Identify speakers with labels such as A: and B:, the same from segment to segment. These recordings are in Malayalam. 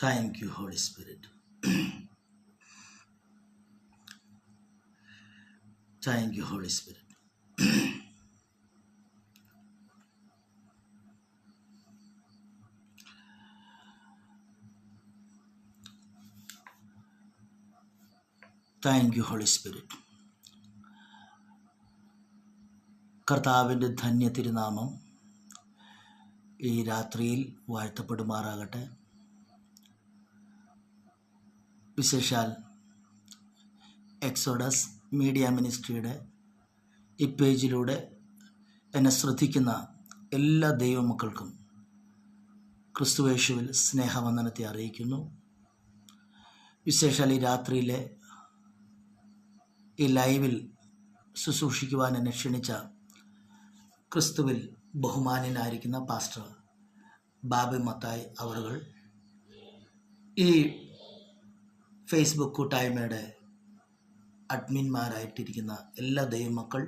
A: Thank you, Holy Spirit. Thank you, Holy Spirit. Thank you, Holy Spirit. കർത്താവിൻ്റെ ധന്യ തിരുനാമം ഈ രാത്രിയിൽ വാഴ്ത്തപ്പെടുമാറാകട്ടെ. വിശേഷാൽ എക്സോഡസ് മീഡിയ മിനിസ്ട്രിയുടെ ഈ പേജിലൂടെ എന്നെ ശ്രദ്ധിക്കുന്ന എല്ലാ ദൈവമക്കൾക്കും ക്രിസ്തുയേശുവിൽ സ്നേഹവന്ദനത്തെ അറിയിക്കുന്നു. വിശേഷാൽ ഈ രാത്രിയിലെ ഈ ലൈവിൽ ശുശ്രൂഷിക്കുവാൻ എന്നെ ക്ഷണിച്ച ക്രിസ്തുവിൽ ബഹുമാന്യനായിരിക്കുന്ന പാസ്റ്റർ ബാബി മത്തായി അവറുകൾ, ഈ ഫേസ്ബുക്ക് കൂട്ടായ്മയുടെ അഡ്മിന്മാരായിട്ടിരിക്കുന്ന എല്ലാ ദൈവമക്കൾ,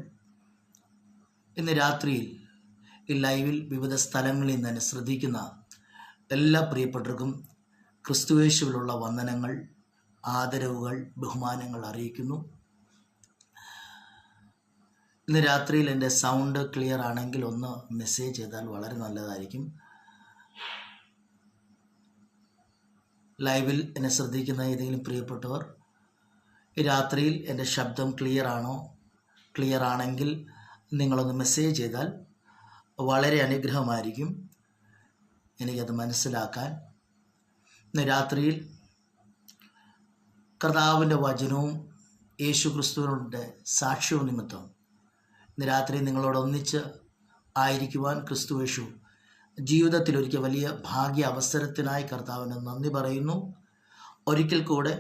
A: ഇന്ന് രാത്രിയിൽ ഈ ലൈവിൽ വിവിധ സ്ഥലങ്ങളിൽ നിന്ന് എന്നെ ശ്രദ്ധിക്കുന്ന എല്ലാ പ്രിയപ്പെട്ടവർക്കും ക്രിസ്തുയേശുവിലുള്ള വന്ദനങ്ങൾ, ആദരവുകൾ, ബഹുമാനങ്ങൾ അറിയിക്കുന്നു. ഇന്ന് രാത്രിയിൽ എൻ്റെ സൗണ്ട് ക്ലിയർ ആണെങ്കിൽ ഒന്ന് മെസ്സേജ് ചെയ്താൽ വളരെ നല്ലതായിരിക്കും. ലൈവിൽ എന്നെ ശ്രദ്ധിക്കുന്ന ഏതെങ്കിലും പ്രിയപ്പെട്ടവർ ഈ രാത്രിയിൽ എൻ്റെ ശബ്ദം ക്ലിയർ ആണെങ്കിൽ നിങ്ങളൊന്ന് മെസ്സേജ് ചെയ്താൽ വളരെ അനുഗ്രഹമായിരിക്കും എനിക്കത് മനസ്സിലാക്കാൻ. ഇന്ന് രാത്രിയിൽ കർത്താവിൻ്റെ വചനവും യേശു ക്രിസ്തുവിൻ്റെ സാക്ഷ്യവും നിമിത്തം ഇന്ന് രാത്രി നിങ്ങളോടൊന്നിച്ച് ആയിരിക്കുവാൻ ക്രിസ്തുയേശു ജീവിതത്തിൽ ഒരിക്കൽ വലിയ ഭാഗ്യ അവസരത്തിനായി കർത്താവിന് നന്ദി പറയുന്നു. ഒരിക്കൽ കൂടെ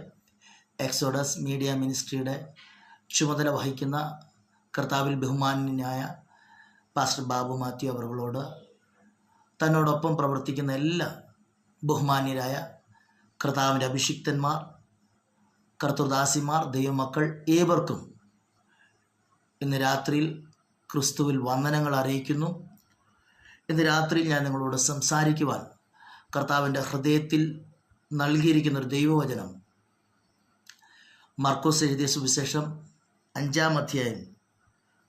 A: എക്സോഡസ് മീഡിയ മിനിസ്ട്രിയുടെ ചുമതല വഹിക്കുന്ന കർത്താവിൽ ബഹുമാന്യനായ പാസ്റ്റർ ബാബു മാത്യു അവர்களോട്, തന്നോടൊപ്പം പ്രവർത്തിക്കുന്ന എല്ലാ ബഹുമാന്യരായ കർത്താവിൻ്റെ അഭിഷിക്തന്മാർ, കർത്തൃദാസിമാർ, ദൈവമക്കൾ ഏവർക്കും ഇന്ന് രാത്രിയിൽ ക്രിസ്തുവിൽ വന്ദനങ്ങൾ അറിയിക്കുന്നു. ഇന്ന് രാത്രിയിൽ ഞാൻ നിങ്ങളോട് സംസാരിക്കുവാൻ കർത്താവിൻ്റെ ഹൃദയത്തിൽ നൽകിയിരിക്കുന്നൊരു ദൈവവചനം മർക്കോസ് എഴുതിയ സുവിശേഷം 5-ാം അധ്യായം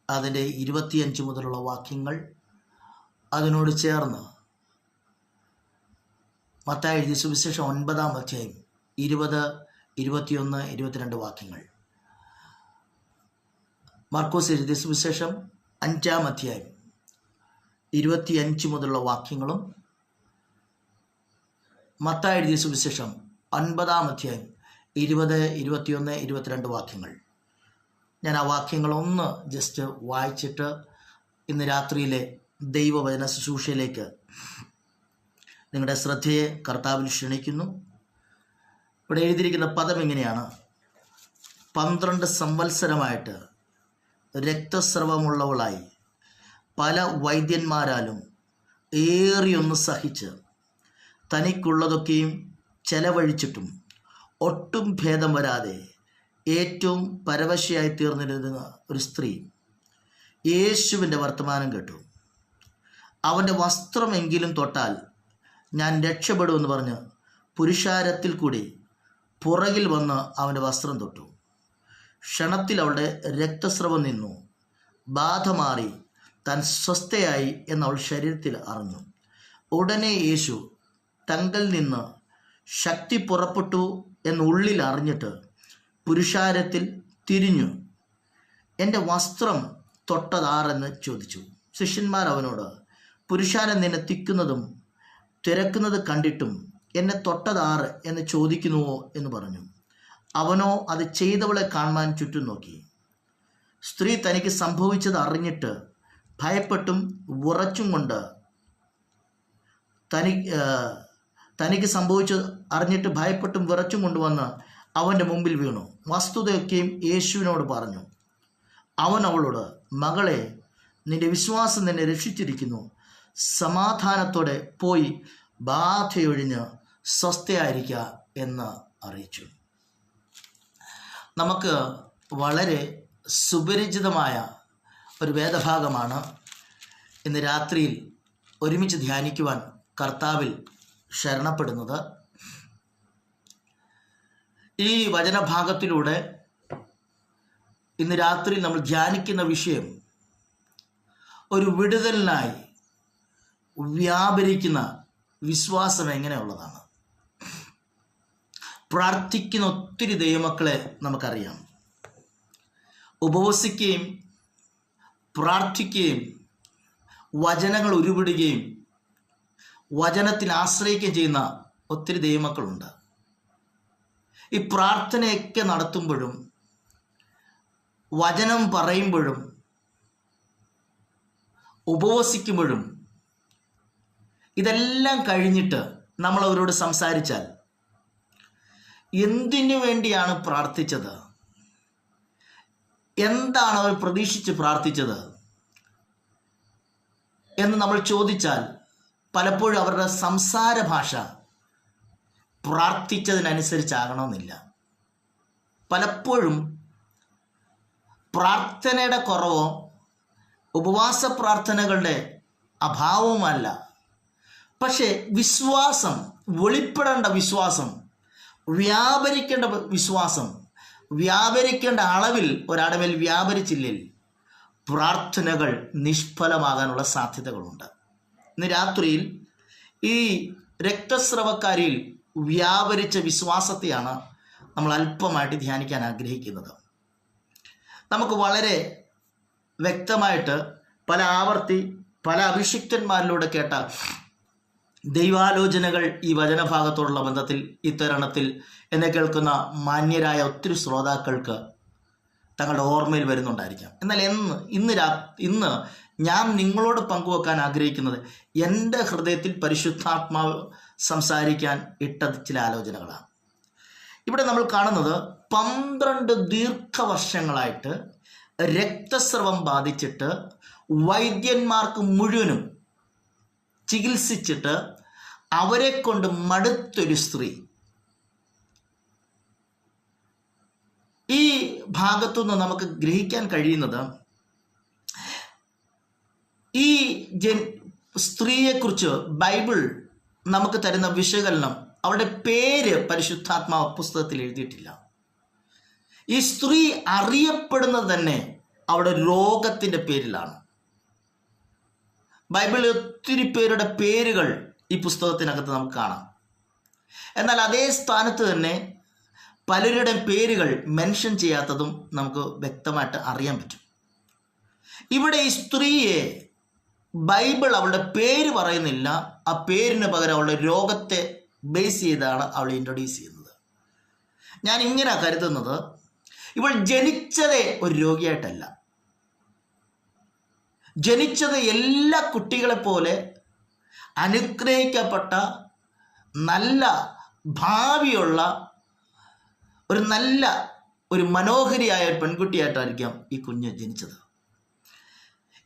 A: അതിൻ്റെ 25 മുതലുള്ള വാക്യങ്ങൾ, അതിനോട് ചേർന്ന് മത്തായി എഴുതിയ സുവിശേഷം 9-ാം അധ്യായം 20, 21, 22 വാക്യങ്ങൾ. മർക്കോസ് എഴുതിയ സുവിശേഷം 5-ാം അധ്യായം 25 മുതലുള്ള വാക്യങ്ങളും, മത്തായി എഴുതിയ സുവിശേഷം 9-ാം അധ്യായം 20, 21, 22 വാക്യങ്ങൾ. ഞാൻ ആ വാക്യങ്ങളൊന്ന് ജസ്റ്റ് വായിച്ചിട്ട് ഇന്ന് രാത്രിയിലെ ദൈവവചന ശുശ്രൂഷയിലേക്ക് നിങ്ങളുടെ ശ്രദ്ധയെ കർത്താവിൽ ക്ഷണിക്കുന്നു. ഇവിടെ എഴുതിയിരിക്കുന്ന പദം ഇങ്ങനെയാണ്: 12 സംവത്സരമായിട്ട് രക്തസ്രവമുള്ളവളായി പല വൈദ്യന്മാരാലും ഏറിയൊന്ന് സഹിച്ച് തനിക്കുള്ളതൊക്കെയും ചെലവഴിച്ചിട്ടും ഒട്ടും ഭേദം വരാതെ ഏറ്റവും പരവശയായി തീർന്നിരുന്ന ഒരു സ്ത്രീ യേശുവിൻ്റെ വർത്തമാനം കേട്ടു. അവൻ്റെ വസ്ത്രമെങ്കിലും തൊട്ടാൽ ഞാൻ രക്ഷപ്പെടുമെന്ന് പറഞ്ഞ് പുരുഷാരത്തിൽ കൂടി പുറകിൽ വന്ന് അവൻ്റെ വസ്ത്രം തൊട്ടു. ക്ഷണത്തിൽ അവളുടെ രക്തസ്രവം നിന്നു, ബാധ മാറി, താൻ സ്വസ്ഥയായി എന്നവൾ ശരീരത്തിൽ അറിഞ്ഞു. ഉടനെ യേശു തങ്കൽ നിന്ന് ശക്തി പുറപ്പെട്ടു എന്നുള്ളിൽ അറിഞ്ഞിട്ട് പുരുഷാരത്തിൽ തിരിഞ്ഞു, എൻ്റെ വസ്ത്രം തൊട്ടതാരെന്ന് ചോദിച്ചു. ശിഷ്യന്മാർ അവനോട്, പുരുഷാരം നിന്നെ തിക്കുന്നതും തിരക്കുന്നത് കണ്ടിട്ടും എന്നെ തൊട്ടതാറ് എന്ന് ചോദിക്കുന്നുവോ എന്ന് പറഞ്ഞു. അവനോ അത് ചെയ്തവളെ കാണുവാൻ ചുറ്റും നോക്കി. സ്ത്രീ തനിക്ക് സംഭവിച്ചത് അറിഞ്ഞിട്ട് ഭയപ്പെട്ടും വിറച്ചും കൊണ്ട് തനിക്ക് സംഭവിച്ചത് അറിഞ്ഞിട്ട് ഭയപ്പെട്ടും വിറച്ചും കൊണ്ടുവന്ന് അവൻ്റെ മുമ്പിൽ വീണു. വസ്തുതയൊക്കെയും യേശുവിനോട് പറഞ്ഞു. അവൻ അവളോട്, മകളെ, നിന്റെ വിശ്വാസം നിന്നെ രക്ഷിച്ചിരിക്കുന്നു. സമാധാനത്തോടെ പോയി ബാധയൊഴിഞ്ഞ് സ്വസ്ഥയായിരിക്കുക എന്ന് അറിയിച്ചു. നമുക്ക് വളരെ സുപരിചിതമായ ഒരു വേദഭാഗമാണ് ഇന്ന് രാത്രിയിൽ ഒരുമിച്ച് ധ്യാനിക്കുവാൻ കർത്താവിൽ ശരണപ്പെടുന്നത്. ഈ വചനഭാഗത്തിലൂടെ ഇന്ന് രാത്രി നമ്മൾ ധ്യാനിക്കുന്ന വിഷയം ഒരു വിടുതലിനായി വ്യാപരിക്കുന്ന വിശ്വാസം എങ്ങനെയുള്ളതാണ്. പ്രാർത്ഥിക്കുന്ന ഒത്തിരി ദൈവമക്കളെ നമുക്കറിയാം. ഉപവസിക്കുകയും പ്രാർത്ഥിക്കുകയും വചനങ്ങൾ ഉരുവിടുകയും വചനത്തിൽ ആശ്രയിക്കുകയും ചെയ്യുന്ന ഒത്തിരി ദൈവമക്കളുണ്ട്. ഈ പ്രാർത്ഥനയൊക്കെ നടത്തുമ്പോഴും വചനം പറയുമ്പോഴും ഉപവസിക്കുമ്പോഴും ഇതെല്ലാം കഴിഞ്ഞിട്ട് നമ്മൾ അവരോട് സംസാരിച്ചാൽ എന്തിനു വേണ്ടിയാണ് പ്രാർത്ഥിച്ചത്, എന്താണ് അവർ പ്രതീക്ഷിച്ച് പ്രാർത്ഥിച്ചത് എന്ന് നമ്മൾ ചോദിച്ചാൽ പലപ്പോഴും അവരുടെ സംസാര ഭാഷ പ്രാർത്ഥിച്ചതിനനുസരിച്ചാകണമെന്നില്ല. പലപ്പോഴും പ്രാർത്ഥനയുടെ കുറവോ ഉപവാസ പ്രാർത്ഥനകളുടെ അഭാവവുമല്ല, പക്ഷേ വിശ്വാസം, വെളിപ്പെടേണ്ട വിശ്വാസം, വ്യാപരിക്കേണ്ട വിശ്വാസം, വ്യാപരിക്കേണ്ട അളവിൽ ഒരളവിൽ വ്യാപരിച്ചില്ലെങ്കിൽ പ്രാർത്ഥനകൾ നിഷ്ഫലമാകാനുള്ള സാധ്യതകളുണ്ട്. ഇന്ന് രാത്രിയിൽ ഈ രക്തസ്രവക്കാരിയിൽ വ്യാപരിച്ച വിശ്വാസത്തെയാണ് നമ്മൾ അല്പമായിട്ട് ധ്യാനിക്കാൻ ആഗ്രഹിക്കുന്നത്. നമുക്ക് വളരെ വ്യക്തമായിട്ട് പല ആവർത്തി പല അഭിഷിക്തന്മാരിലൂടെ കേട്ട ദൈവാലോചനകൾ ഈ വചനഭാഗത്തോടുള്ള ബന്ധത്തിൽ ഇത്തരണത്തിൽ എന്നെ കേൾക്കുന്ന മാന്യരായ ഒത്തിരി ശ്രോതാക്കൾക്ക് തങ്ങളുടെ ഓർമ്മയിൽ വരുന്നുണ്ടായിരിക്കാം. എന്നാൽ ഇന്ന് ഞാൻ നിങ്ങളോട് പങ്കുവെക്കാൻ ആഗ്രഹിക്കുന്നത് എൻ്റെ ഹൃദയത്തിൽ പരിശുദ്ധാത്മാവ് സംസാരിക്കാൻ ഇട്ട ചില ആലോചനകളാണ്. ഇവിടെ നമ്മൾ കാണുന്നത് 12 ദീർഘവർഷങ്ങളായിട്ട് രക്തസ്രവം ബാധിച്ചിട്ട് വൈദ്യന്മാർക്ക് മുഴുവനും ചികിത്സിച്ചിട്ട് അവരെ കൊണ്ട് മടുത്തൊരു സ്ത്രീ. ഈ ഭാഗത്തുനിന്ന് നമുക്ക് ഗ്രഹിക്കാൻ കഴിയുന്നത് ഈ സ്ത്രീയെക്കുറിച്ച് ബൈബിൾ നമുക്ക് തരുന്ന വിശകലനം, അവളുടെ പേര് പരിശുദ്ധാത്മാവ് പുസ്തകത്തിൽ എഴുതിയിട്ടില്ല. ഈ സ്ത്രീ അറിയപ്പെടുന്നത് തന്നെ അവളുടെ രോഗത്തിൻ്റെ പേരിലാണ്. ബൈബിളിൽ ഒത്തിരി പേരുടെ പേരുകൾ ഈ പുസ്തകത്തിനകത്ത് നമുക്ക് കാണാം. എന്നാൽ അതേ സ്ഥാനത്ത് തന്നെ പലരുടെയും പേരുകൾ മെൻഷൻ ചെയ്യാത്തതും നമുക്ക് വ്യക്തമായിട്ട് അറിയാൻ പറ്റും. ഇവിടെ ഈ സ്ത്രീയെ ബൈബിൾ അവളുടെ പേര് പറയുന്നില്ല, ആ പേരിന് പകരം അവളുടെ രോഗത്തെ ബേസ് ചെയ്താണ് അവൾ ഇൻട്രൊഡ്യൂസ് ചെയ്യുന്നത്. ഞാൻ ഇങ്ങനെ കരുതുന്നത്, ഇവൾ ജനിച്ചതേ ഒരു രോഗിയായിട്ടല്ല, ജനിച്ചത് എല്ലാ കുട്ടികളെ പോലെ അനുഗ്രഹിക്കപ്പെട്ട നല്ല ഭാവിയുള്ള ഒരു മനോഹരിയായ പെൺകുട്ടിയായിട്ടായിരിക്കാം ഈ കുഞ്ഞ് ജനിച്ചത്.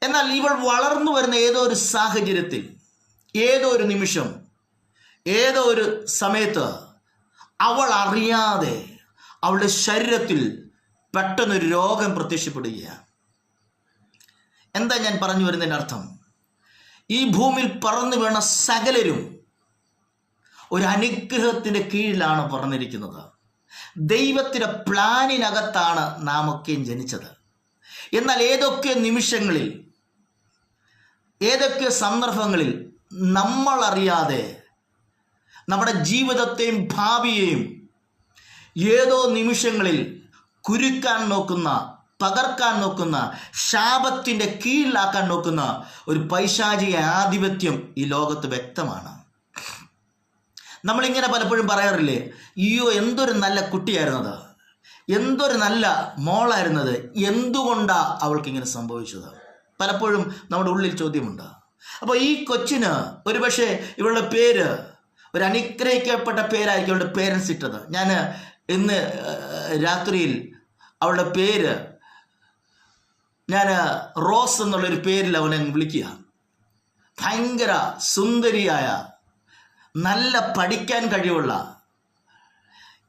A: എന്നാൽ ഇവൾ വളർന്നു വരുന്ന ഏതോ ഒരു സാഹചര്യത്തിൽ, ഏതോ ഒരു നിമിഷം, ഏതോ ഒരു സമയത്ത് അവൾ അറിയാതെ അവളുടെ ശരീരത്തിൽ പെട്ടെന്നൊരു രോഗം പ്രത്യക്ഷപ്പെടുകയാണ്. എന്താ ഞാൻ പറഞ്ഞു വരുന്നതിൻ്റെ അർത്ഥം? ഈ ഭൂമിയിൽ പറന്നു വീണ സകലരും ഒരു അനുഗ്രഹത്തിൻ്റെ കീഴിലാണ് പറന്നിരിക്കുന്നത്. ദൈവത്തിൻ്റെ പ്ലാനിനകത്താണ് നാം ഒക്കെയും ജനിച്ചത്. എന്നാൽ ഏതൊക്കെ നിമിഷങ്ങളിൽ, ഏതൊക്കെ സന്ദർഭങ്ങളിൽ നമ്മളറിയാതെ നമ്മുടെ ജീവിതത്തെയും ഭാവിയെയും ഏതോ നിമിഷങ്ങളിൽ കുരുക്കാൻ നോക്കുന്ന, തകർക്കാൻ നോക്കുന്ന, ശാപത്തിൻ്റെ കീഴിലാക്കാൻ നോക്കുന്ന ഒരു പൈശാചിക ആധിപത്യം ഈ ലോകത്ത് വ്യക്തമാണ്. നമ്മളിങ്ങനെ പലപ്പോഴും പറയാറില്ലേ, അയ്യോ എന്തൊരു നല്ല കുട്ടിയായിരുന്നത്, എന്തൊരു നല്ല മോളായിരുന്നത്, എന്തുകൊണ്ടാ അവൾക്കിങ്ങനെ സംഭവിച്ചത്? പലപ്പോഴും നമ്മുടെ ഉള്ളിൽ ചോദ്യമുണ്ട്. അപ്പോൾ ഈ കൊച്ചിന് ഒരുപക്ഷെ ഇവളുടെ പേര് ഒരു അനുഗ്രഹിക്കപ്പെട്ട പേരായിരിക്കും അവളുടെ പേരൻസ് ഇട്ടത്. ഞാൻ ഇന്ന് രാത്രിയിൽ അവളുടെ പേര് ഞാൻ റോസ് എന്നുള്ളൊരു പേരിൽ അവനെ വിളിക്കുക. ഭയങ്കര സുന്ദരിയായ, നല്ല പഠിക്കാൻ കഴിവുള്ള,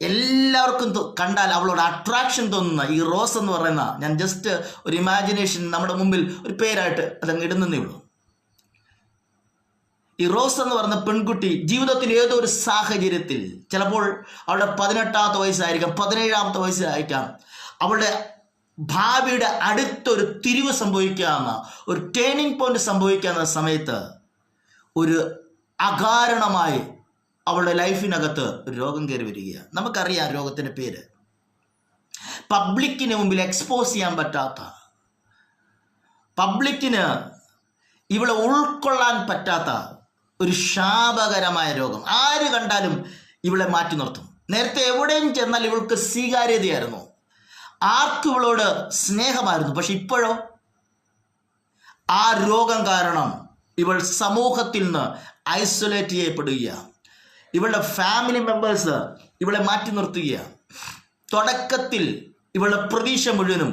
A: എല്ലാവർക്കും കണ്ടാൽ അവളോട് അട്രാക്ഷൻ തോന്നുന്ന ഈ റോസ് എന്ന് പറയുന്ന, ഞാൻ ജസ്റ്റ് ഒരു ഇമാജിനേഷൻ നമ്മുടെ മുമ്പിൽ ഒരു പേരായിട്ട് അതങ്ങ് ഇടുന്നേ ഉള്ളൂ. ഈ റോസ് എന്ന് പറയുന്ന പെൺകുട്ടി ജീവിതത്തിൽ ഏതോ ഒരു സാഹചര്യത്തിൽ, ചിലപ്പോൾ അവളുടെ 18ാമത്തെ വയസ്സായിരിക്കാം, 17ാമത്തെ വയസ്സായിരിക്കാം, അവളുടെ ഭാവിയുടെ അടുത്തൊരു തിരിവ് സംഭവിക്കാവുന്ന, ഒരു ടേണിംഗ് പോയിന്റ് സംഭവിക്കാവുന്ന സമയത്ത് ഒരു അകാരണമായി അവളുടെ ലൈഫിനകത്ത് രോഗം കയറി വരികയാണ്. നമുക്കറിയാം രോഗത്തിൻ്റെ പേര്. പബ്ലിക്കിന് മുമ്പിൽ എക്സ്പോസ് ചെയ്യാൻ പറ്റാത്ത, പബ്ലിക്കിന് ഇവളെ ഉൾക്കൊള്ളാൻ പറ്റാത്ത ഒരു ശാപകരമായ രോഗം. ആര് കണ്ടാലും ഇവളെ മാറ്റി നിർത്തും. നേരത്തെ എവിടെയും ചെന്നാൽ ഇവൾക്ക് സ്വീകാര്യതയായിരുന്നു, ആർക്കും ഇവളോട് സ്നേഹമായിരുന്നു. പക്ഷെ ഇപ്പോഴോ ആ രോഗം കാരണം ഇവൾ സമൂഹത്തിൽ നിന്ന് ഐസൊലേറ്റ് ചെയ്യപ്പെടുകയാണ്. ഇവളുടെ ഫാമിലി മെമ്പേഴ്സ് ഇവളെ മാറ്റി നിർത്തുകയാണ്. തുടക്കത്തിൽ ഇവളുടെ പ്രതീക്ഷ മുഴുവനും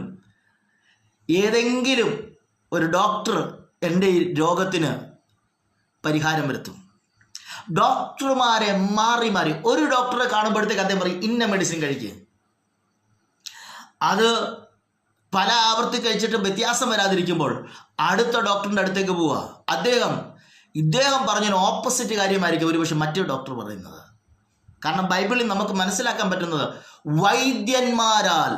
A: ഏതെങ്കിലും ഒരു ഡോക്ടർ എൻ്റെ ഈ രോഗത്തിന് പരിഹാരം വരുത്തും. ഡോക്ടർമാരെ മാറി മാറി, ഒരു ഡോക്ടറെ കാണുമ്പോഴത്തേക്ക് അദ്ദേഹം പറയും ഇന്ന മെഡിസിൻ കഴിക്കുക. അത് പല ആവർത്തി കഴിച്ചിട്ട് വ്യത്യാസം വരാതിരിക്കുമ്പോൾ അടുത്ത ഡോക്ടറിൻ്റെ അടുത്തേക്ക് പോവുക. ഇദ്ദേഹം പറഞ്ഞൊരു ഓപ്പോസിറ്റ് കാര്യമായിരിക്കും ഒരുപക്ഷെ മറ്റൊരു ഡോക്ടർ പറയുന്നത്. കാരണം ബൈബിളിൽ നമുക്ക് മനസ്സിലാക്കാൻ പറ്റുന്നത് വൈദ്യന്മാരാൽ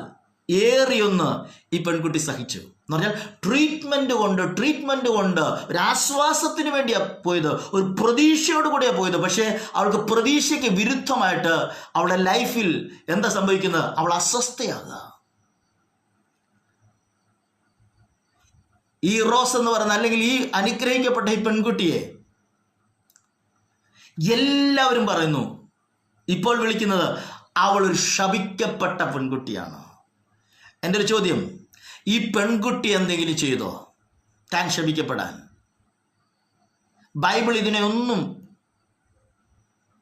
A: ഏറിയൊന്ന് ഈ പെൺകുട്ടി സഹിച്ചു എന്ന് പറഞ്ഞാൽ ട്രീറ്റ്മെന്റ് കൊണ്ട് ഒരു ആശ്വാസത്തിന് വേണ്ടിയാണ് പോയത്, ഒരു പ്രതീക്ഷയോട് കൂടിയാണ് പോയത്. പക്ഷേ അവൾക്ക് പ്രതീക്ഷയ്ക്ക് വിരുദ്ധമായിട്ട് അവളുടെ ലൈഫിൽ എന്താ സംഭവിക്കുന്നത്? അവൾ അസ്വസ്ഥയാകുക. ഈ റോസ് എന്ന് പറയുന്ന, അല്ലെങ്കിൽ ഈ അനുഗ്രഹിക്കപ്പെട്ട ഈ പെൺകുട്ടിയെ എല്ലാവരും പറയുന്നു, ഇപ്പോൾ വിളിക്കുന്നത് അവൾ ഒരു ശപിക്കപ്പെട്ട പെൺകുട്ടിയാണ്. എൻ്റെ ഒരു ചോദ്യം, ഈ പെൺകുട്ടി എന്തെങ്കിലും ചെയ്തോ താൻ ശപിക്കപ്പെടാൻ? ബൈബിൾ ഇതിനെ ഒന്നും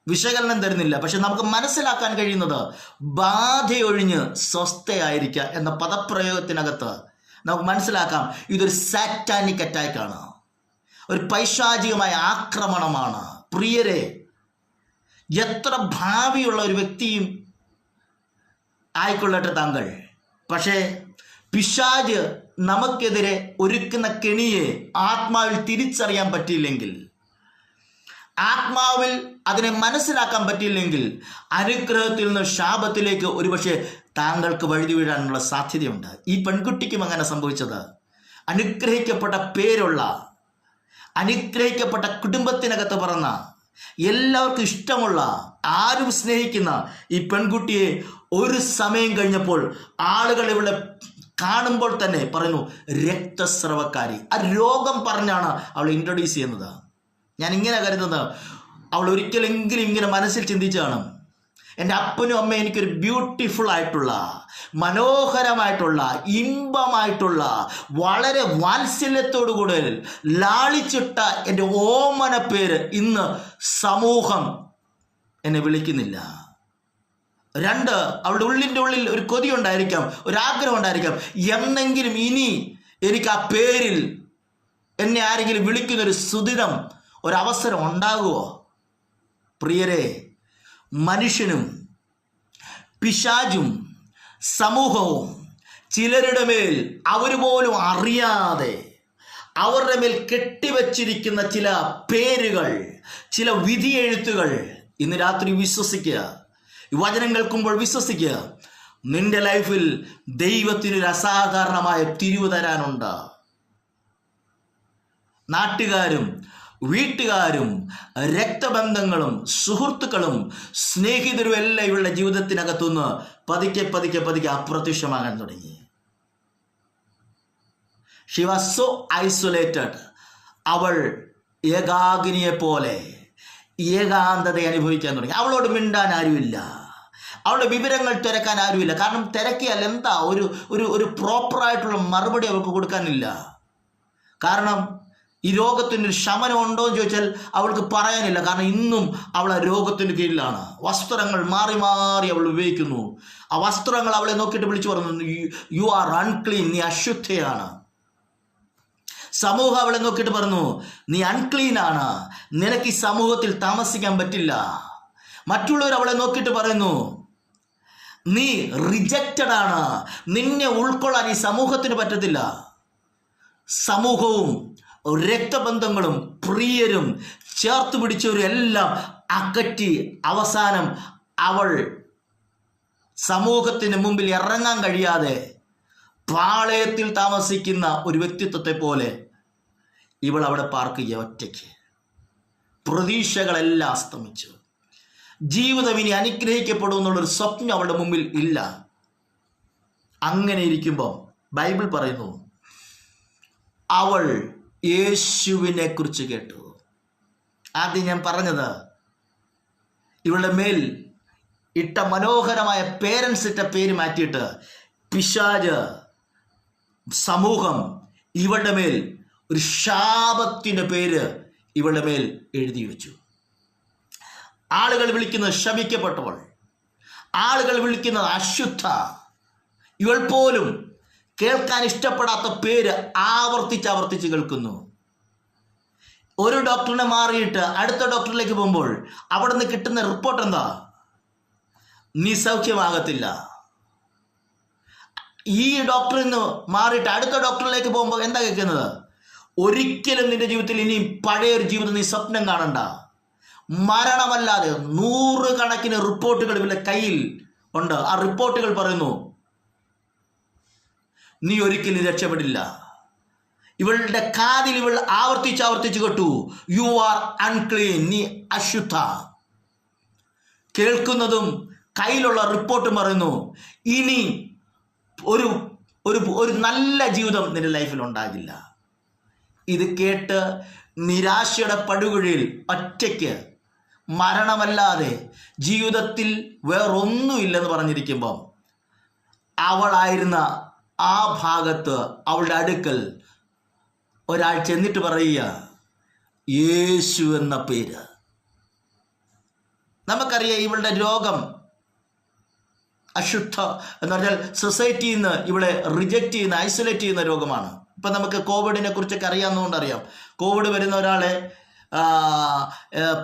A: വിശകലനം തരുന്നില്ല. പക്ഷെ നമുക്ക് മനസ്സിലാക്കാൻ കഴിയുന്നത് ബാധയൊഴിഞ്ഞ് സ്വസ്ഥയായിരിക്കുക എന്ന പദപ്രയോഗത്തിനകത്ത് നമുക്ക് മനസ്സിലാക്കാം ഇതൊരു സാറ്റാനിക് അറ്റാക്കാണ്, ഒരു പൈശാചികമായ ആക്രമണമാണ്. പ്രിയരെ, എത്ര ഭാവിയുള്ള ഒരു വ്യക്തിയും ആയിക്കൊള്ളട്ടെ താങ്കൾ, പക്ഷേ പിശാച് നമുക്കെതിരെ ഒരുക്കുന്ന കെണിയെ ആത്മാവിൽ തിരിച്ചറിയാൻ പറ്റിയില്ലെങ്കിൽ, ആത്മാവിൽ അതിനെ മനസ്സിലാക്കാൻ പറ്റിയില്ലെങ്കിൽ അനുഗ്രഹത്തിൽ നിന്ന് ശാപത്തിലേക്ക് ഒരുപക്ഷെ താങ്കൾക്ക് വഴുതി വീഴാനുള്ള സാധ്യതയുണ്ട്. ഈ പെൺകുട്ടിക്കും അങ്ങനെ സംഭവിച്ചത്. അനുഗ്രഹിക്കപ്പെട്ട പേരുള്ള, അനുഗ്രഹിക്കപ്പെട്ട കുടുംബത്തിനകത്ത് പറഞ്ഞ, എല്ലാവർക്കും ഇഷ്ടമുള്ള, ആരും സ്നേഹിക്കുന്ന ഈ പെൺകുട്ടിയെ ഒരു സമയം കഴിഞ്ഞപ്പോൾ ആളുകൾ ഇവിടെ കാണുമ്പോൾ തന്നെ പറയുന്നു രക്തസ്രവക്കാരി. ആ രോഗം പറഞ്ഞാണ് അവൾ ഇൻട്രൊഡ്യൂസ് ചെയ്യുന്നത്. ഞാൻ ഇങ്ങനെ കരുതുന്നത്, അവൾ ഒരിക്കലെങ്കിലും ഇങ്ങനെ മനസ്സിൽ ചിന്തിച്ചാണ്, എൻ്റെ അപ്പനും അമ്മയും എനിക്കൊരു ബ്യൂട്ടിഫുൾ ആയിട്ടുള്ള, മനോഹരമായിട്ടുള്ള, ഇമ്പമായിട്ടുള്ള, വളരെ വാത്സല്യത്തോടു കൂടെ ലാളിച്ചിട്ട എൻ്റെ ഓമന പേര് ഇന്ന് സമൂഹം എന്നെ വിളിക്കുന്നില്ല. 2, അവളുടെ ഉള്ളിൻ്റെ ഉള്ളിൽ ഒരു കൊതി ഉണ്ടായിരിക്കാം, ഒരാഗ്രഹം ഉണ്ടായിരിക്കാം, എന്നെങ്കിലും ഇനി എനിക്ക് ആ പേരിൽ എന്നെ ആരെങ്കിലും വിളിക്കുന്നൊരു സുദിനം, ഒരവസരം ഉണ്ടാകുമോ? പ്രിയരെ, മനുഷ്യനും പിശാചും സമൂഹവും ചിലരുടെ മേൽ അവർ പോലും അറിയാതെ അവരുടെ മേൽ കെട്ടിവച്ചിരിക്കുന്ന ചില പേരുകൾ, ചില വിധിയെഴുത്തുകൾ ഇന്ന് രാത്രി വിശ്വസിക്കുക. വചനം കേൾക്കുമ്പോൾ വിശ്വസിക്കുക, നിന്റെ ലൈഫിൽ ദൈവത്തിനൊരു അസാധാരണമായ തിരിവ് തരാനുണ്ട്. നാട്ടുകാരും വീട്ടുകാരും രക്തബന്ധങ്ങളും സുഹൃത്തുക്കളും സ്നേഹിതരും എല്ലാം ഇവളുടെ ജീവിതത്തിനകത്തുനിന്ന് പതുക്കെ പതുക്കെ പതുക്കെ അപ്രത്യക്ഷമാകാൻ തുടങ്ങി. She was so isolated. അവൾ ഏകാഗ്നിയെ പോലെ ഏകാന്തത അനുഭവിക്കാൻ തുടങ്ങി. അവളോട് മിണ്ടാൻ ആരുമില്ല, അവളുടെ വിവരങ്ങൾ തിരക്കാൻ ആരുമില്ല. കാരണം തിരക്കിയാൽ എന്താ ഒരു പ്രോപ്പറായിട്ടുള്ള മറുപടി അവൾക്ക് കൊടുക്കാനില്ല. കാരണം ഈ രോഗത്തിനൊരു ശമനം ഉണ്ടോ എന്ന് ചോദിച്ചാൽ അവൾക്ക് പറയാനില്ല. കാരണം ഇന്നും അവൾ ആ രോഗത്തിന് കീഴിലാണ്. വസ്ത്രങ്ങൾ മാറി മാറി അവൾ ഉപയോഗിക്കുന്നു. ആ വസ്ത്രങ്ങൾ അവളെ നോക്കിയിട്ട് വിളിച്ചു പറഞ്ഞു, യു ആർ അൺക്ലീൻ, നീ അശുദ്ധയാണ്. സമൂഹം അവളെ നോക്കിയിട്ട് പറഞ്ഞു, നീ അൺക്ലീൻ ആണ്, നിനക്ക് ഈ സമൂഹത്തിൽ താമസിക്കാൻ പറ്റില്ല. മറ്റുള്ളവർ അവളെ നോക്കിയിട്ട് പറയുന്നു, നീ റിജക്റ്റഡ് ആണ്, നിന്നെ ഉൾക്കൊള്ളാൻ ഈ സമൂഹത്തിന് പറ്റത്തില്ല. സമൂഹവും രക്തബന്ധങ്ങളും പ്രിയരും ചേർത്ത് പിടിച്ചവരും എല്ലാം അകറ്റി അവസാനം അവൾ സമൂഹത്തിന് മുമ്പിൽ ഇറങ്ങാൻ കഴിയാതെ പാളയത്തിൽ താമസിക്കുന്ന ഒരു വ്യക്തിത്വത്തെ പോലെ ഇവൾ അവിടെ പാർക്കുക ഒറ്റയ്ക്ക്. പ്രതീക്ഷകളെല്ലാം അസ്തമിച്ചു. ജീവിതം ഇനി അനുഗ്രഹിക്കപ്പെടും എന്നുള്ളൊരു സ്വപ്നം അവളുടെ മുമ്പിൽ ഇല്ല. അങ്ങനെ ഇരിക്കുമ്പോൾ ബൈബിൾ പറയുന്നു, അവൾ യേശുവിനെ കുറിച്ച് കേട്ടു. ആദ്യം ഞാൻ പറഞ്ഞത്, ഇവളുടെ മേൽ ഇട്ട മനോഹരമായ പേരൻസ് ഇട്ട പേര് മാറ്റിയിട്ട് പിശാച്, സമൂഹം ഇവളുടെ മേൽ ഒരു ശാപത്തിൻ്റെ പേര് ഇവളുടെ മേൽ എഴുതി വെച്ചു. ആളുകൾ വിളിക്കുന്നത് ശപിക്കപ്പെട്ടവൾ, ആളുകൾ വിളിക്കുന്നത് അശുദ്ധ. ഇവൾ പോലും കേൾക്കാൻ ഇഷ്ടപ്പെടാത്ത പേര് ആവർത്തിച്ച് കേൾക്കുന്നു. ഒരു ഡോക്ടറിനെ മാറിയിട്ട് അടുത്ത ഡോക്ടറിലേക്ക് പോകുമ്പോൾ അവിടെ നിന്ന് കിട്ടുന്ന റിപ്പോർട്ട് എന്താ? നീ സൗഖ്യമാകത്തില്ല. ഈ ഡോക്ടറിൽ നിന്ന് മാറിയിട്ട് അടുത്ത ഡോക്ടറിലേക്ക് പോകുമ്പോൾ എന്താ കേൾക്കുന്നത്? ഒരിക്കലും നിന്റെ ജീവിതത്തിൽ ഇനി പഴയൊരു ജീവിതം നീ സ്വപ്നം കാണണ്ട. മരണമല്ലാതെ 100 കണക്കിന് റിപ്പോർട്ടുകൾ ഇവരുടെ കയ്യിൽ ഉണ്ട്. ആ റിപ്പോർട്ടുകൾ പറയുന്നു, നീ ഒരിക്കലും രക്ഷപ്പെടില്ല. ഇവളുടെ കാതിൽ ഇവൾ ആവർത്തിച്ച് കേട്ടു, യു ആർ അൺക്ലീൻ, നീ അശുദ്ധ. കേൾക്കുന്നതും കയ്യിലുള്ള റിപ്പോർട്ടും പറയുന്നു, ഇനി ഒരു ഒരു നല്ല ജീവിതം നിന്റെ ലൈഫിൽ ഉണ്ടാകില്ല. ഇത് കേട്ട് നിരാശയുടെ പടുകുഴിയിൽ ഒറ്റയ്ക്ക് മരണമല്ലാതെ ജീവിതത്തിൽ വേറൊന്നുമില്ലെന്ന് പറഞ്ഞിരിക്കുമ്പോൾ അവളായിരുന്ന ആ ഭാഗത്ത് അവളുടെ അടുക്കൽ ഒരാൾ ചെന്നിട്ട് പറയുക, യേശു എന്ന പേര്. നമുക്കറിയാം ഇവളുടെ രോഗം അശുദ്ധ എന്ന് പറഞ്ഞാൽ സൊസൈറ്റിയിൽ നിന്ന് ഇവിടെ റിജക്റ്റ് ചെയ്യുന്ന, ഐസൊലേറ്റ് ചെയ്യുന്ന രോഗമാണ്. ഇപ്പം നമുക്ക് കോവിഡിനെ കുറിച്ചൊക്കെ അറിയാവുന്നതുകൊണ്ട് അറിയാം. കോവിഡ് വരുന്ന ഒരാളെ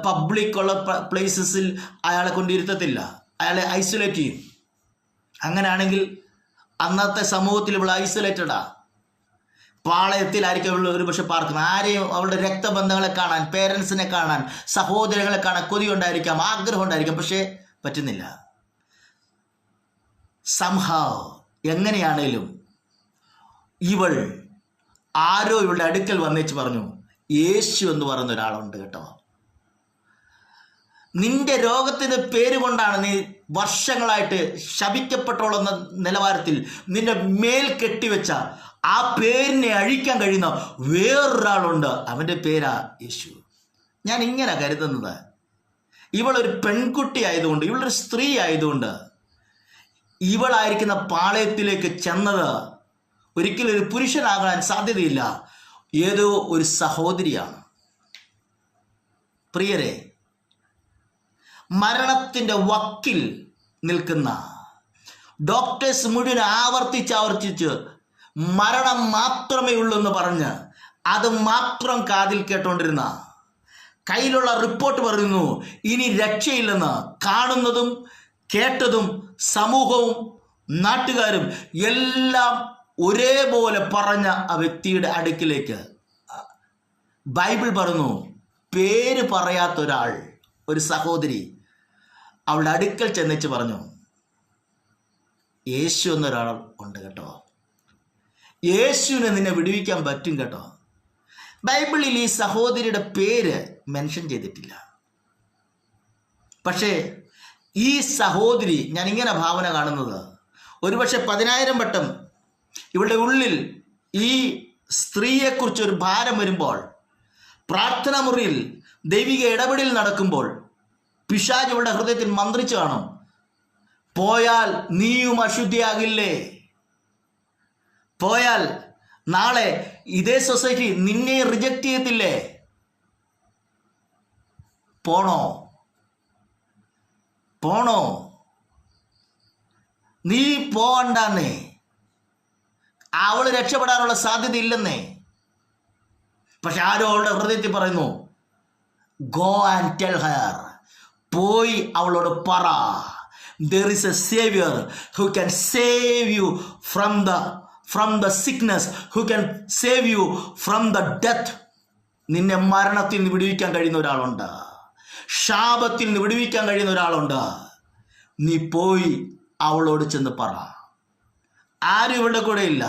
A: പബ്ലിക് ഉള്ള പ്ലേസസിൽ അയാളെ കൊണ്ടിരുത്തത്തില്ല, അയാളെ ഐസൊലേറ്റ് ചെയ്യും. അങ്ങനെയാണെങ്കിൽ അന്നത്തെ സമൂഹത്തിൽ ഇവിടെ ഐസൊലേറ്റഡാ. പാളയത്തിലായിരിക്കും അവൾ ഒരു പക്ഷെ പാർക്കുന്നത്. ആരെയും അവളുടെ രക്തബന്ധങ്ങളെ കാണാൻ, പേരൻസിനെ കാണാൻ, സഹോദരങ്ങളെ കാണാൻ കൊതി ഉണ്ടായിരിക്കാം, ആഗ്രഹം ഉണ്ടായിരിക്കാം, പക്ഷേ പറ്റുന്നില്ല. സംഹാവ് എങ്ങനെയാണേലും ഇവൾ ആരോ ഇവളുടെ അടുക്കൽ വന്നേച്ച് പറഞ്ഞു, യേശു എന്ന് പറയുന്ന ഒരാളുണ്ട് കേട്ടോ. നിന്റെ രോഗത്തിൻ്റെ പേര് കൊണ്ടാണ് നീ വർഷങ്ങളായിട്ട് ശപിക്കപ്പെട്ടോളുന്ന നിലവാരത്തിൽ നിന്റെ മേൽ കെട്ടിവെച്ച ആ പേരിനെ അഴിക്കാൻ കഴിയുന്ന വേറൊരാളുണ്ട്, അവൻ്റെ പേരാ യേശു. ഞാൻ ഇങ്ങനെ കരുതുന്നത്, ഇവളൊരു പെൺകുട്ടി ആയതുകൊണ്ട്, ഇവളൊരു സ്ത്രീ ആയതുകൊണ്ട് ഇവളായിരിക്കുന്ന പാളയത്തിലേക്ക് ചെന്നത് ഒരിക്കലും ഒരു പുരുഷനാകാൻ സാധ്യതയില്ല, ഏതോ ഒരു സഹോദരിയാണ്. പ്രിയരെ, മരണത്തിൻ്റെ വക്കിൽ നിൽക്കുന്ന, ഡോക്ടേഴ്സ് മുഴുവൻ ആവർത്തിച്ച് മരണം മാത്രമേ ഉള്ളൂ എന്ന് പറഞ്ഞ് അത് മാത്രം കാതിൽ കേട്ടോണ്ടിരുന്ന, കയ്യിലുള്ള റിപ്പോർട്ട് പറയുന്നു ഇനി രക്ഷയില്ലെന്ന്, കാണുന്നതും കേട്ടതും സമൂഹവും നാട്ടുകാരും എല്ലാം ഒരേപോലെ പറഞ്ഞ ആ വ്യക്തിയുടെ അടുക്കിലേക്ക് ബൈബിൾ പറഞ്ഞു, പേര് പറയാത്തൊരാൾ, ഒരു സഹോദരി അവളുടെ അടുക്കൽ ചെന്നിച്ച് പറഞ്ഞു, യേശു എന്നൊരാൾ ഉണ്ട് കേട്ടോ, യേശുവിനെ നിന്നെ വിടുവിക്കാൻ പറ്റും കേട്ടോ. ബൈബിളിൽ ഈ സഹോദരിയുടെ പേര് മെൻഷൻ ചെയ്തിട്ടില്ല. പക്ഷേ ഈ സഹോദരി, ഞാൻ ഇങ്ങനെ ഭാവന കാണുന്നത്, ഒരുപക്ഷെ 10,000 വട്ടം ഇവളുടെ ഉള്ളിൽ ഈ സ്ത്രീയെക്കുറിച്ചൊരു ഭാരം വരുമ്പോൾ, പ്രാർത്ഥന മുറിയിൽ ദൈവിക ഇടപെടൽ നടക്കുമ്പോൾ പിശാച് ഇവളുടെ ഹൃദയത്തിൽ മന്ത്രിച്ചു കാണും, പോയാൽ നീയും അശുദ്ധിയാകില്ലേ, പോയാൽ നാളെ ഇതേ സൊസൈറ്റി നിന്നെ റിജക്റ്റ് ചെയ്യത്തില്ലേ, പോണോ നീ പോകണ്ടെന്നേ, അവൾ രക്ഷപ്പെടാനുള്ള സാധ്യത ഇല്ലെന്നേ. പക്ഷെ ആരോ അവളുടെ ഹൃദയത്തിൽ പറയുന്നു, ഗോ ആൻഡ് ടെൽ ഹർ, പോയി അവളോട് പറ, there is a savior who can save you from the sickness, who can save you from the death നിന്നെ മരണത്തിൽ നിന്ന് വിടുവിക്കാൻ കഴിയുന്ന ഒരാളുണ്ട്, ശാപത്തിൽ നിന്ന് വിടുവിക്കാൻ കഴിയുന്ന ഒരാളുണ്ട്. നീ പോയി അവളോട് ചെന്ന് പറ. ആരും ഇവളുടെ കൂടെ ഇല്ല.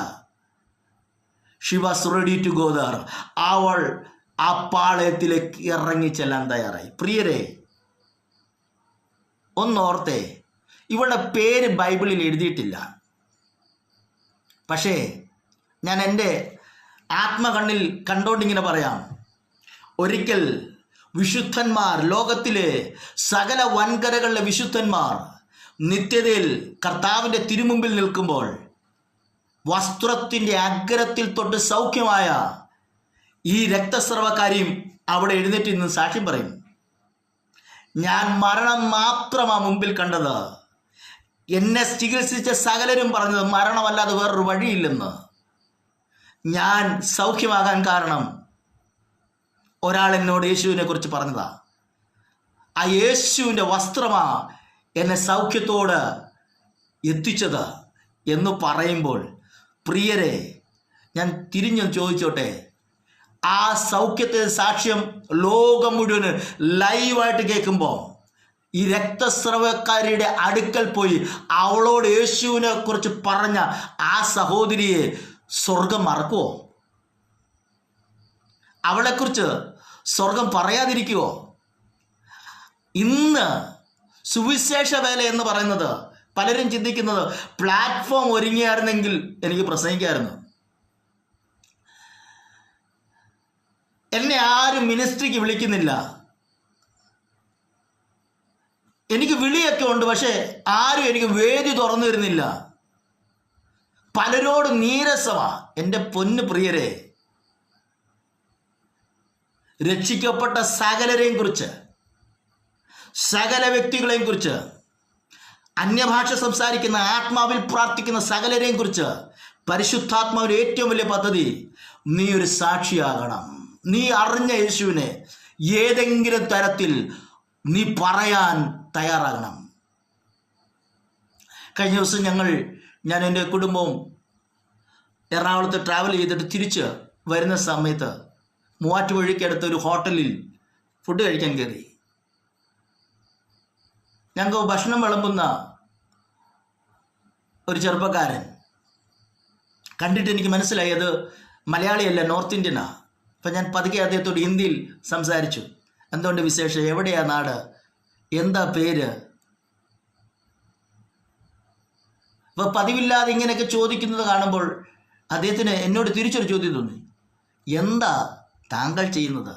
A: She was ready to go there. അവൾ ആ പാളയത്തിലേക്ക് ഇറങ്ങി ചെല്ലാൻ തയ്യാറായി. പ്രിയരെ, ഒന്നോർത്തേ, ഇവളുടെ പേര് ബൈബിളിൽ എഴുതിയിട്ടില്ല. പക്ഷേ ഞാൻ എൻ്റെ ആത്മകണ്ണിൽ കണ്ടോണ്ടിങ്ങനെ പറയാം, ഒരിക്കൽ വിശുദ്ധന്മാർ, ലോകത്തിലെ സകല വൻകരകളിലെ വിശുദ്ധന്മാർ നിത്യതയിൽ കർത്താവിൻ്റെ തിരുമുമ്പിൽ നിൽക്കുമ്പോൾ വസ്ത്രത്തിൻ്റെ അഗ്രത്തിൽ തൊട്ട് സൗഖ്യമായ ഈ രക്തസ്രവക്കാരിയും അവിടെ എഴുന്നേറ്റ് നിന്ന് സാക്ഷ്യം പറയും. ഞാൻ മരണം മാത്രമാണ് മുമ്പിൽ കണ്ടത്. എന്നെ ചികിത്സിച്ച സകലരും പറഞ്ഞത് മരണമല്ലാതെ വേറൊരു വഴിയില്ലെന്ന്. ഞാൻ സൗഖ്യമാകാൻ കാരണം ഒരാൾ എന്നോട് യേശുവിനെ കുറിച്ച് പറഞ്ഞതാ. ആ യേശുവിൻ്റെ വസ്ത്രമാ എന്നെ സൗഖ്യത്തോട് എത്തിച്ചത് എന്ന് പറയുമ്പോൾ, പ്രിയരെ, ഞാൻ തിരിഞ്ഞു ചോദിച്ചോട്ടെ, ആ സൗഖ്യത്തെ സാക്ഷ്യം ലോകം മുഴുവൻ ലൈവായിട്ട് കേൾക്കുമ്പോൾ ഈ രക്തസ്രവക്കാരിയുടെ അടുക്കൽ പോയി അവളോട് യേശുവിനെ കുറിച്ച് പറഞ്ഞ ആ സഹോദരിയെ സ്വർഗം മറക്കുവോ? അവളെക്കുറിച്ച് സ്വർഗം പറയാതിരിക്കുവോ? ഇന്ന് സുവിശേഷ വേല എന്ന് പറയുന്നത് പലരും ചിന്തിക്കുന്നത് പ്ലാറ്റ്ഫോം ഒരുങ്ങിയായിരുന്നെങ്കിൽ എനിക്ക് പ്രസംഗിക്കായിരുന്നു. എന്നെ ആരും മിനിസ്ട്രിക്ക് വിളിക്കുന്നില്ല. എനിക്ക് വിളിയൊക്കെ ഉണ്ട്, പക്ഷെ ആരും എനിക്ക് വേദി തുറന്നു തരുന്നില്ല. പലരോടും നീരസമാ. എൻ്റെ പൊന്നു പ്രിയരെ, രക്ഷിക്കപ്പെട്ട സകലരെയും കുറിച്ച്, സകല വ്യക്തികളെയും കുറിച്ച്, അന്യഭാഷ സംസാരിക്കുന്ന, ആത്മാവിൽ പ്രാർത്ഥിക്കുന്ന സകലരെയും കുറിച്ച് പരിശുദ്ധാത്മാവിൻ്റെ ഏറ്റവും വലിയ പദ്ധതി, നീ ഒരു സാക്ഷിയാകണം. നീ അറിഞ്ഞ യേശുവിനെ ഏതെങ്കിലും തരത്തിൽ നീ പറയാൻ തയ്യാറാകണം. കഴിഞ്ഞ ദിവസം ഞാൻ എൻ്റെ കുടുംബവും എറണാകുളത്ത് ട്രാവൽ ചെയ്തിട്ട് തിരിച്ച് വരുന്ന സമയത്ത് മൂവാറ്റുപുഴയ്ക്കടുത്ത ഒരു ഹോട്ടലിൽ ഫുഡ് കഴിക്കാൻ കയറി. ഞങ്ങൾക്ക് ഭക്ഷണം വിളമ്പുന്ന ഒരു ചെറുപ്പക്കാരൻ കണ്ടിട്ട് എനിക്ക് മനസ്സിലായി അത് മലയാളിയല്ല, നോർത്ത് ഇന്ത്യനാ. അപ്പം ഞാൻ പതുക്കെ അദ്ദേഹത്തോട് ഹിന്ദിയിൽ സംസാരിച്ചു. എന്തുകൊണ്ട് വിശേഷം, എവിടെയാ നാട്, എന്താ പേര്? അപ്പോൾ പതിവില്ലാതെ ഇങ്ങനെയൊക്കെ ചോദിക്കുന്നത് കാണുമ്പോൾ അദ്ദേഹത്തിന് എന്നോട് തിരിച്ചൊരു ചോദ്യം തോന്നി, എന്താ താങ്കൾ ചെയ്യുന്നത്?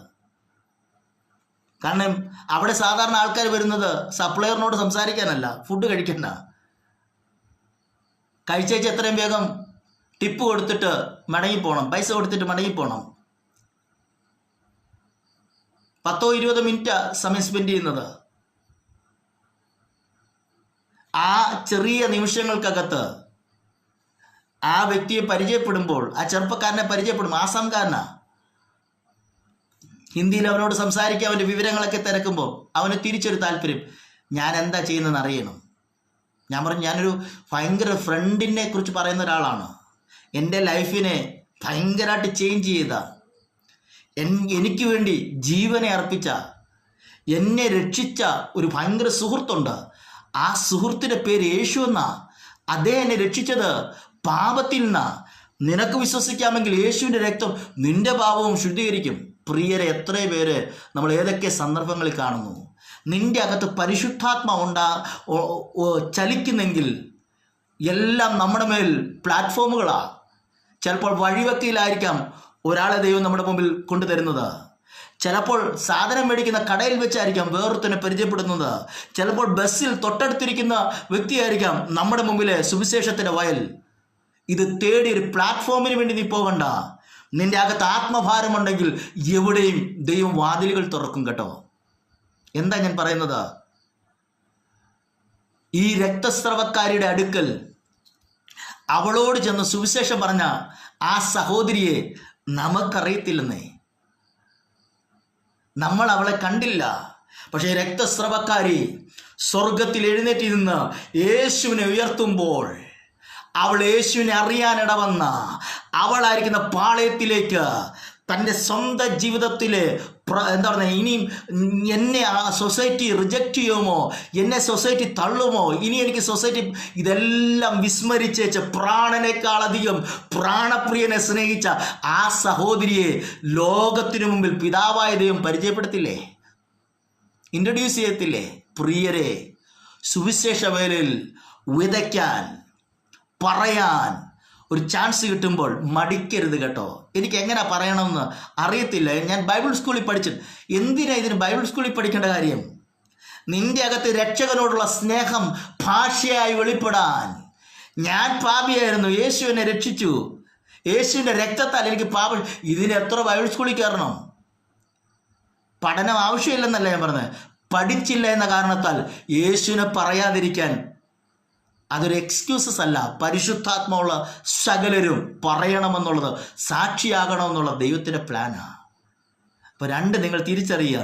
A: കാരണം അവിടെ സാധാരണ ആൾക്കാർ വരുന്നത് സപ്ലയറിനോട് സംസാരിക്കാനല്ല, ഫുഡ് കഴിക്കണ്ട. കഴിച്ചേച്ച് എത്രയും വേഗം ടിപ്പ് കൊടുത്തിട്ട് മടങ്ങിപ്പോണം, പൈസ കൊടുത്തിട്ട് മടങ്ങിപ്പോണം. 10-20 മിനിറ്റ് സമയം സ്പെൻഡ് ചെയ്യുന്നത്. ആ ചെറിയ നിമിഷങ്ങൾക്കകത്ത് ആ വ്യക്തിയെ പരിചയപ്പെടുമ്പോൾ, ആ ചെറുപ്പക്കാരനെ പരിചയപ്പെടുമ്പോൾ, ആസാംകാരനാ, ഹിന്ദിയിൽ അവനോട് സംസാരിക്കാൻ അവൻ്റെ വിവരങ്ങളൊക്കെ തിരക്കുമ്പോൾ അവന് തിരിച്ചൊരു താല്പര്യം, ഞാൻ എന്താ ചെയ്യുന്നതെന്ന് അറിയണം. ഞാൻ പറഞ്ഞു, ഞാനൊരു ഭയങ്കര ഫ്രണ്ടിനെ കുറിച്ച് പറയുന്ന ഒരാളാണ്. എൻ്റെ ലൈഫിനെ ഭയങ്കരമായിട്ട് ചേഞ്ച് ചെയ്ത, എനിക്ക് വേണ്ടി ജീവനെ അർപ്പിച്ച, എന്നെ രക്ഷിച്ച ഒരു ഭയങ്കര സുഹൃത്തുണ്ട്. ആ സുഹൃത്തിൻ്റെ പേര് യേശു എന്നാ. അദ്ദേഹം എന്നെ രക്ഷിച്ചത് പാപത്തിൽ നിന്നാ. നിനക്ക് വിശ്വസിക്കാമെങ്കിൽ യേശുവിൻ്റെ രക്തം നിന്റെ പാപവും ശുദ്ധീകരിക്കും. പ്രിയരെ, എത്രയോ പേര് നമ്മൾ ഏതൊക്കെ സന്ദർഭങ്ങളിൽ കാണുന്നു. നിന്റെ അകത്ത് പരിശുദ്ധാത്മാ ചലിക്കുന്നെങ്കിൽ എല്ലാം നമ്മുടെ മേൽ പ്ലാറ്റ്ഫോമുകളാണ്. ചിലപ്പോൾ വഴിവെക്കയിലായിരിക്കാം ഒരാളെ ദൈവം നമ്മുടെ മുമ്പിൽ കൊണ്ടുതരുന്നത്. ചിലപ്പോൾ സാധനം മേടിക്കുന്ന കടയിൽ വെച്ചായിരിക്കാം വേറൊരുത്തനെ പരിചയപ്പെടുന്നത്. ചിലപ്പോൾ ബസ്സിൽ തൊട്ടടുത്തിരിക്കുന്ന വ്യക്തിയായിരിക്കാം നമ്മുടെ മുമ്പിലെ സുവിശേഷത്തിൻ്റെ വയൽ. ഇത് തേടി ഒരു പ്ലാറ്റ്ഫോമിന് വേണ്ടി നീ പോകണ്ട. നിന്റെ അകത്ത് ആത്മഭാരമുണ്ടെങ്കിൽ എവിടെയും ദൈവം വാതിലുകൾ തുറക്കും കേട്ടോ. എന്താ ഞാൻ പറയുന്നത്? ഈ രക്തസ്രവക്കാരിയുടെ അടുക്കൽ അവളോട് ചെന്ന് സുവിശേഷം പറഞ്ഞ ആ സഹോദരിയെ നമുക്കറിയത്തില്ലെന്നേ. നമ്മൾ അവളെ കണ്ടില്ല. പക്ഷേ രക്തസ്രവക്കാരി സ്വർഗത്തിൽ എഴുന്നേറ്റ് നിന്ന് യേശുവിനെ ഉയർത്തുമ്പോൾ അവൾ യേശുവിനെ അറിയാനിടവന്ന അവളായിരിക്കുന്ന പാളയത്തിലേക്ക് തൻ്റെ സ്വന്തം ജീവിതത്തിൽ എന്താ പറയുക, ഇനിയും എന്നെ ആ സൊസൈറ്റി റിജക്റ്റ് ചെയ്യുമോ, എന്നെ സൊസൈറ്റി തള്ളുമോ, ഇനി എനിക്ക് സൊസൈറ്റി, ഇതെല്ലാം വിസ്മരിച്ചേച്ച് പ്രാണനേക്കാളധികം പ്രാണപ്രിയനെ സ്നേഹിച്ച ആ സഹോദരിയെ ലോകത്തിനു മുമ്പിൽ പിതാവായ ദൈവം പരിചയപ്പെടുത്തില്ലേ, ഇൻട്രൊഡ്യൂസ് ചെയ്യത്തില്ലേ? പ്രിയരെ, സുവിശേഷ വേലയിൽ വിതയ്ക്കാൻ, പറയാൻ ഒരു ചാൻസ് കിട്ടുമ്പോൾ മടിക്കരുത് കേട്ടോ. എനിക്ക് എങ്ങനെ പറയണമെന്ന് അറിയത്തില്ല. ഞാൻ ബൈബിൾ സ്കൂളിൽ പഠിച്ചിട്ട്, എന്തിനാ ഇതിന് ബൈബിൾ സ്കൂളിൽ പഠിക്കേണ്ട കാര്യം? നിന്റെ അകത്ത് രക്ഷകനോടുള്ള സ്നേഹം ഭാഷയായി വെളിപ്പെടാൻ. ഞാൻ പാപിയായിരുന്നു, യേശു എന്നെ രക്ഷിച്ചു, യേശുവിൻ്റെ രക്തത്താൽ എനിക്ക് പാപം. ഇതിന് എത്ര ബൈബിൾ സ്കൂളിൽ കയറണം? പഠനം ആവശ്യമില്ലെന്നല്ല ഞാൻ പറഞ്ഞത്. പഠിച്ചില്ല എന്ന കാരണത്താൽ യേശുവിനെ പറയാതിരിക്കാൻ അതൊരു എക്സ്ക്യൂസസ് അല്ല. പരിശുദ്ധാത്മാവുള്ള സകലരും പറയണമെന്നുള്ളത്, സാക്ഷിയാകണമെന്നുള്ള ദൈവത്തിൻ്റെ പ്ലാനാണ്. അപ്പോൾ നിങ്ങൾ തിരിച്ചറിയുക,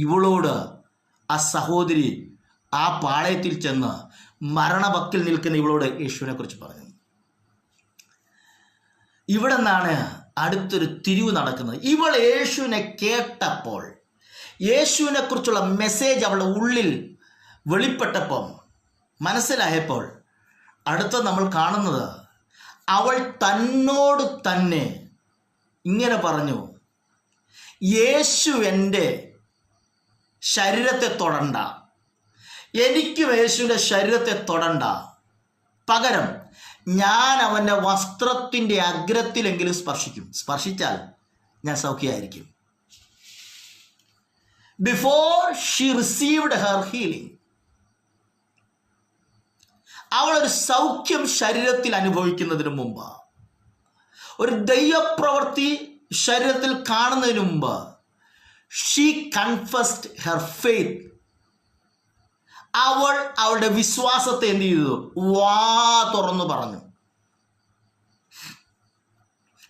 A: ഇവളോട് ആ സഹോദരി ആ പാളയത്തിൽ ചെന്ന് മരണവക്കിൽ നിൽക്കുന്ന ഇവളോട് യേശുവിനെ കുറിച്ച് പറഞ്ഞു. ഇവിടെ നിന്നാണ് അടുത്തൊരു തിരിവ് നടക്കുന്നത്. ഇവൾ യേശുവിനെ കേട്ടപ്പോൾ, യേശുവിനെ കുറിച്ചുള്ള മെസ്സേജ് അവളുടെ ഉള്ളിൽ വെളിപ്പെട്ടപ്പം, മനസ്സിലായപ്പോൾ, അടുത്ത നമ്മൾ കാണുന്നത് അവൾ തന്നോട് തന്നെ ഇങ്ങനെ പറഞ്ഞു, യേശു എൻ്റെ ശരീരത്തെ തൊടണ്ട, എനിക്കും യേശുവിൻ്റെ ശരീരത്തെ തൊടണ്ട, പകരം ഞാൻ അവൻ്റെ വസ്ത്രത്തിൻ്റെ അഗ്രത്തിലെങ്കിലും സ്പർശിക്കും, സ്പർശിച്ചാൽ ഞാൻ സൗഖ്യമായിരിക്കും. Before she received her healing, അവളൊരു സൗഖ്യം ശരീരത്തിൽ അനുഭവിക്കുന്നതിന് മുമ്പ്, ഒരു ദൈവപ്രവൃത്തി ശരീരത്തിൽ കാണുന്നതിന് മുമ്പ്, ഷീ കൺഫസ്ഡ് ഹെർ ഫെയ്ത്ത്. അവൾ അവളുടെ വിശ്വാസത്തെ എന്ത് ചെയ്തു? വാ തുറന്നു പറഞ്ഞു.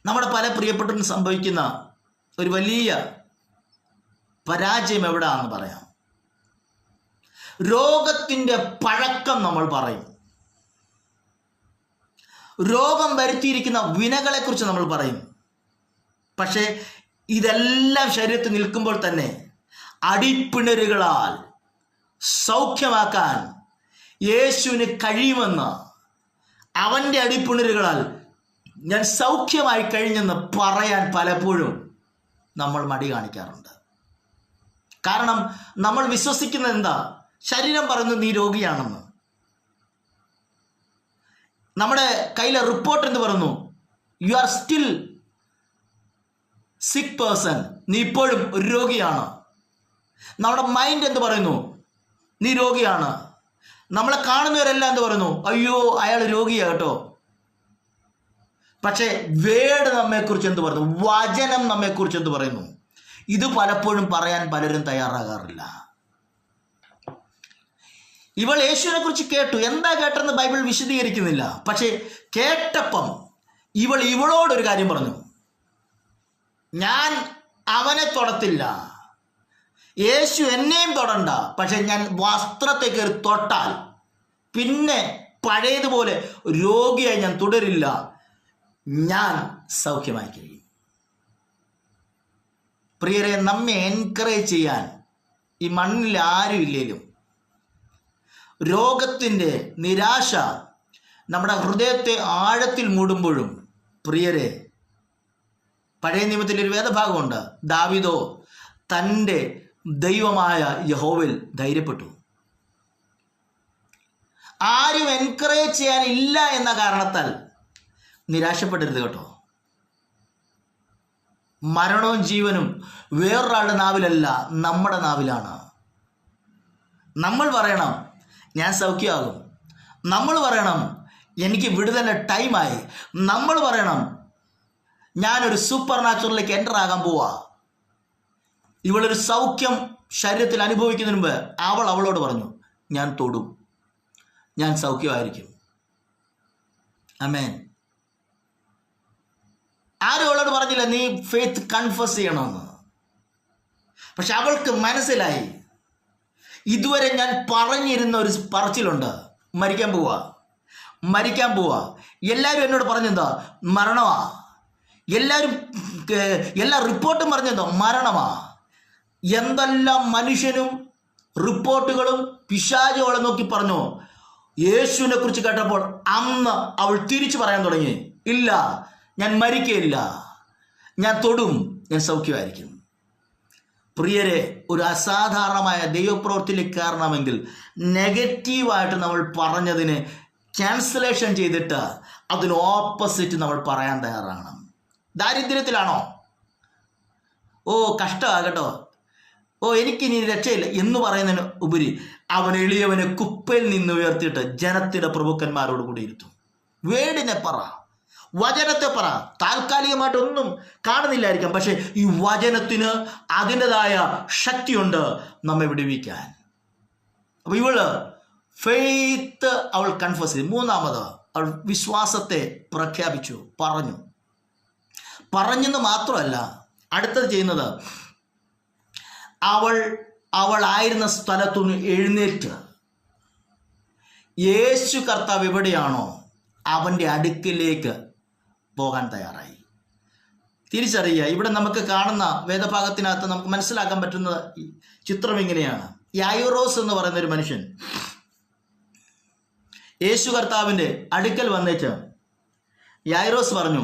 A: നമ്മുടെ പല പ്രിയപ്പെട്ടവരും സംഭവിക്കുന്ന ഒരു വലിയ പരാജയം എവിടാന്ന് പറയാം. രോഗത്തിൻ്റെ പഴക്കം നമ്മൾ പറയും, രോഗം വരുത്തിയിരിക്കുന്ന വിനകളെക്കുറിച്ച് നമ്മൾ പറയും. പക്ഷേ ഇതെല്ലാം ശരീരത്തിൽ നിൽക്കുമ്പോൾ തന്നെ അടിപ്പിണരുകളാൽ സൗഖ്യമാക്കാൻ യേശുവിന് കഴിയുമെന്ന്, അവൻ്റെ അടിപ്പിണരുകളാൽ ഞാൻ സൗഖ്യമായി കഴിഞ്ഞെന്ന് പറയാൻ പലപ്പോഴും നമ്മൾ മടി കാണിക്കാറുണ്ട്. കാരണം നമ്മൾ വിശ്വസിക്കുന്നത് എന്താ? ശരീരം പറയുന്നത് നീ രോഗിയാണെന്ന്. നമ്മുടെ കയ്യിലെ റിപ്പോർട്ട് എന്ത് പറയുന്നു? യു ആർ സ്റ്റിൽ സിക്ക് പേഴ്സൺ, നീ ഇപ്പോഴും ഒരു രോഗിയാണ്. നമ്മുടെ മൈൻഡ് എന്ത് പറയുന്നു? നീ രോഗിയാണ്. നമ്മളെ കാണുന്നവരെല്ലാം എന്ത് പറയുന്നു? അയ്യോ അയാൾ രോഗിയാ കേട്ടോ. പക്ഷേ വേട് നമ്മെക്കുറിച്ച് എന്ത് പറയുന്നു? വചനം നമ്മെക്കുറിച്ച് എന്ത് പറയുന്നു? ഇത് പലപ്പോഴും പറയാൻ പലരും തയ്യാറാകാറില്ല. ഇവൾ യേശുവിനെ കുറിച്ച് കേട്ടു. എന്താ കേട്ടെന്ന് ബൈബിൾ വിശദീകരിക്കുന്നില്ല. പക്ഷേ കേട്ടപ്പം ഇവളോടൊരു കാര്യം പറഞ്ഞു, ഞാൻ അവനെ തൊടത്തില്ല, യേശു എന്നെയും തൊടണ്ട, പക്ഷെ ഞാൻ വസ്ത്രത്തെ കയറി തൊട്ടാൽ പിന്നെ പഴയതുപോലെ രോഗിയായി ഞാൻ തുടരില്ല, ഞാൻ സൗഖ്യമായി കഴിയും. പ്രിയരെ, നമ്മെ എൻകറേജ് ചെയ്യാൻ ഈ മണ്ണിൽ ആരും ഇല്ലേലും രോഗത്തിൻ്റെ നിരാശ നമ്മുടെ ഹൃദയത്തെ ആഴത്തിൽ മൂടുമ്പോഴും, പ്രിയരെ, പഴയ നിയമത്തിലൊരു വേദഭാഗമുണ്ട്. ദാവീദോ തൻ്റെ ദൈവമായ യഹോവയിൽ ധൈര്യപ്പെട്ടു. ആരും എൻകറേജ് ചെയ്യാനില്ല എന്ന കാരണത്താൽ നിരാശപ്പെടരുത് കേട്ടോ. മരണവും ജീവനും വേറൊരാളുടെ നാവിലല്ല, നമ്മുടെ നാവിലാണ്. നമ്മൾ പറയണം ഞാൻ സൗഖ്യമാകും, നമ്മൾ പറയണം എനിക്ക് വിടുതലിൻ്റെ ടൈമായി, നമ്മൾ പറയണം ഞാനൊരു സൂപ്പർ നാച്ചുറലിലേക്ക് എൻ്റർ ആകാൻ പോവാ. ഇവളൊരു സൗഖ്യം ശരീരത്തിൽ അനുഭവിക്കുന്നതിന് മുമ്പ് അവളോട് പറഞ്ഞു, ഞാൻ തൊടും, ഞാൻ സൗഖ്യമായിരിക്കും. ആമേൻ. ആരും അവളോട് പറഞ്ഞില്ല നീ ഫെയ്ത്ത് കൺഫസ് ചെയ്യണമെന്ന്. പക്ഷെ അവൾക്ക് മനസ്സിലായി, ഇതുവരെ ഞാൻ പറഞ്ഞിരുന്ന ഒരു പറച്ചിലുണ്ട്, മരിക്കാൻ പോവാ. എല്ലാവരും എന്നോട് പറഞ്ഞെന്താ? മരണമാ. എല്ലാവരും എല്ലാ റിപ്പോർട്ടും പറഞ്ഞതോ മരണമാ. എന്തെല്ലാം മനുഷ്യനും റിപ്പോർട്ടുകളും പിശാചുകളെ നോക്കി പറഞ്ഞു. യേശുവിനെ കുറിച്ച് കേട്ടപ്പോൾ അന്ന് അവൾ തിരിച്ചു പറയാൻ തുടങ്ങി, ഇല്ല, ഞാൻ മരിക്കയില്ല, ഞാൻ തൊടും, ഞാൻ സൗഖ്യമായിരിക്കും. പ്രിയരെ, ഒരു അസാധാരണമായ ദൈവപ്രവൃത്തിയിലേക്ക് കയറണമെങ്കിൽ നെഗറ്റീവായിട്ട് നമ്മൾ പറഞ്ഞതിന് ക്യാൻസലേഷൻ ചെയ്തിട്ട് അതിന് ഓപ്പോസിറ്റ് നമ്മൾ പറയാൻ തയ്യാറാണ്. ദാരിദ്ര്യത്തിലാണോ? ഓ കഷ്ടമാകട്ടോ, ഓ എനിക്കിനി രക്ഷയില്ല എന്ന് പറയുന്നതിന് ഉപരി അവൻ എളിയവനെ കുപ്പയിൽ നിന്ന് ഉയർത്തിയിട്ട് ജനത്തിൻ്റെ പ്രഭുക്കന്മാരോട് കൂടി ഇരുത്തും. വേടിനെ പറ, വചനത്തെ പറ. താൽക്കാലികമായിട്ടൊന്നും കാണുന്നില്ലായിരിക്കാം, പക്ഷെ ഈ വചനത്തിന് അതിൻ്റെതായ ശക്തിയുണ്ട് നമ്മെ വിടുവിക്കാൻ. അപ്പൊ ഇവള് ഫെയ്ത്ത് അവൾ കൺഫസ് ചെയ്തു. മൂന്നാമത് അവൾ വിശ്വാസത്തെ പ്രഖ്യാപിച്ചു, പറഞ്ഞെന്ന് മാത്രമല്ല, അടുത്തത് ചെയ്യുന്നത് അവളായിരുന്ന സ്ഥലത്തുനിന്ന് എഴുന്നേറ്റ് യേശു കർത്താവ് എവിടെയാണോ അവൻ്റെ അടുക്കിലേക്ക് പോകാൻ തയ്യാറായി. തിരിച്ചറിയുക, ഇവിടെ നമുക്ക് കാണുന്ന വേദഭാഗത്തിനകത്ത് നമുക്ക് മനസ്സിലാക്കാൻ പറ്റുന്ന ചിത്രം ഇങ്ങനെയാണ്. യായിറോസ് എന്ന് പറയുന്ന ഒരു മനുഷ്യൻ യേശു കർത്താവിൻ്റെ അടുക്കൽ വന്നേച്ച് യായിറോസ് പറഞ്ഞു,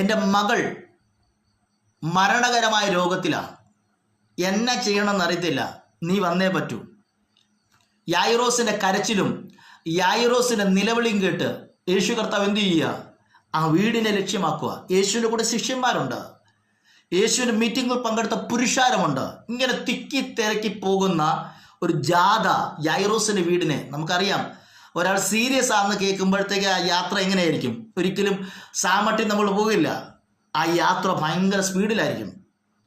A: എൻ്റെ മകൾ മരണകരമായ രോഗത്തിലാണ്, എന്നെ ചെയ്യണമെന്ന് അറിയത്തില്ല, നീ വന്നേ പറ്റൂ. യായിറോസിൻ്റെ കരച്ചിലും യായിറോസിൻ്റെ നിലവിളിയും കേട്ട് യേശു കർത്താവ് എന്ത് ചെയ്യുക? ആ വീടിനെ ലക്ഷ്യമാക്കുക. യേശുവിൻ്റെ കൂടെ ശിഷ്യന്മാരുണ്ട്, യേശുവിൻ്റെ മീറ്റിങ്ങിൽ പങ്കെടുത്ത പുരുഷാരമുണ്ട്. ഇങ്ങനെ തിക്കി തിരക്കി പോകുന്ന ഒരു ജാഥ യായിറോസിൻ്റെ വീടിനെ, നമുക്കറിയാം ഒരാൾ സീരിയസ് ആണെന്ന് കേൾക്കുമ്പോഴത്തേക്ക് ആ യാത്ര എങ്ങനെയായിരിക്കും? ഒരിക്കലും സാമട്ടി നമ്മൾ പോകില്ല. ആ യാത്ര ഭയങ്കര സ്പീഡിലായിരിക്കും.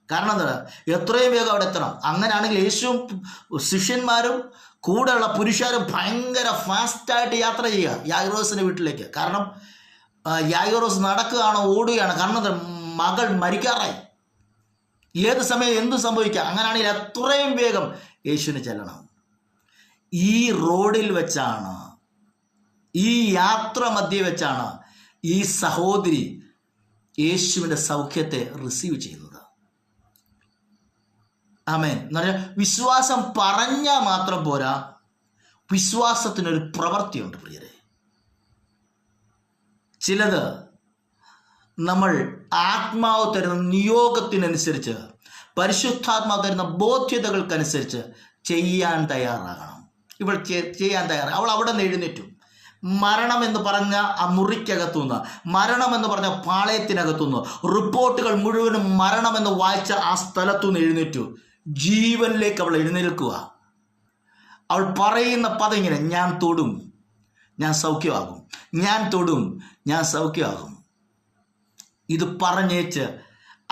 A: കാരണം എന്താ? എത്രയും വേഗം അവിടെ എത്തണം. അങ്ങനെയാണെങ്കിൽ യേശുവും ശിഷ്യന്മാരും കൂടെയുള്ള പുരുഷാരും ഭയങ്കര ഫാസ്റ്റായിട്ട് യാത്ര ചെയ്യുക യായിറോസിൻ്റെ വീട്ടിലേക്ക്. കാരണം യായിറോസ് നടക്കുകയാണോ ഓടുകയാണ്? കാരണം മകൾ മരിക്കാറായി, ഏത് സമയം എന്തു സംഭവിക്കാം. അങ്ങനെയാണെങ്കിൽ എത്രയും വേഗം യേശുവിന് ചെല്ലണം. ഈ റോഡിൽ വെച്ചാണ്, ഈ യാത്ര മധ്യേ വെച്ചാണ് ഈ സഹോദരി യേശുവിൻ്റെ സൗഖ്യത്തെ റിസീവ് ചെയ്യുന്നത്. ആമേൻ. എന്ന് പറഞ്ഞാൽ വിശ്വാസം പറഞ്ഞാൽ മാത്രം പോരാ, വിശ്വാസത്തിനൊരു പ്രവൃത്തിയുണ്ട് പ്രിയരെ. ചിലത് നമ്മൾ ആത്മാവ് തരുന്ന നിയോഗത്തിനനുസരിച്ച്, പരിശുദ്ധാത്മാവ് തരുന്ന ബോധ്യതകൾക്കനുസരിച്ച് ചെയ്യാൻ തയ്യാറാകണം. ഇവൾ ചെയ്യാൻ തയ്യാറാണ്. അവൾ അവിടെ നിന്ന് എഴുന്നേറ്റു. മരണം എന്ന് പറഞ്ഞ ആ മുറിക്കകത്തുനിന്ന്, മരണം എന്ന് പറഞ്ഞ പാളയത്തിനകത്തുനിന്ന്, റിപ്പോർട്ടുകൾ മുഴുവനും മരണമെന്ന് വായിച്ച ആ സ്ഥലത്തുനിന്ന് എഴുന്നേറ്റു. ജീവനിലേക്ക് അവൾ എഴുന്നേൽക്കുക. അവൾ പറയുന്ന പദം ഇങ്ങനെ, ഞാൻ തൊടും, ഞാൻ സൗഖ്യമാകും, ഞാൻ തൊടും, ഞാൻ സൗഖ്യമാകും. ഇത് പറഞ്ഞേച്ച്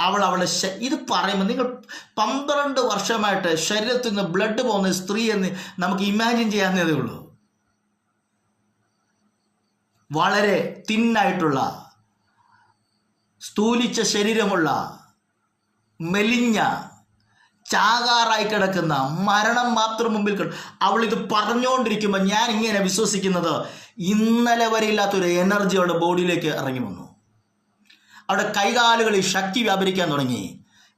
A: അവളെ ഇത് പറയുമ്പോൾ നിങ്ങൾ 12 വർഷമായിട്ട് ശരീരത്തിൽ നിന്ന് ബ്ലഡ് പോകുന്ന സ്ത്രീ എന്ന് നമുക്ക് ഇമാജിൻ ചെയ്യാവുന്നതേ ഉള്ളൂ. വളരെ തിന്നായിട്ടുള്ള, സ്ഥൂലിച്ച ശരീരമുള്ള, മെലിഞ്ഞ, ചാകാറായി കിടക്കുന്ന, മരണം മാത്രം മുമ്പിൽ അവൾ ഇത് പറഞ്ഞുകൊണ്ടിരിക്കുമ്പോൾ ഞാൻ ഇങ്ങനെ വിശ്വസിക്കുന്നത്, ഇന്നലെ വരെ ഇല്ലാത്തൊരു എനർജി അവളുടെ ബോഡിയിലേക്ക് ഇറങ്ങി വന്നു. അവളുടെ കൈകാലുകളിൽ ശക്തി വ്യാപരിക്കാൻ തുടങ്ങി.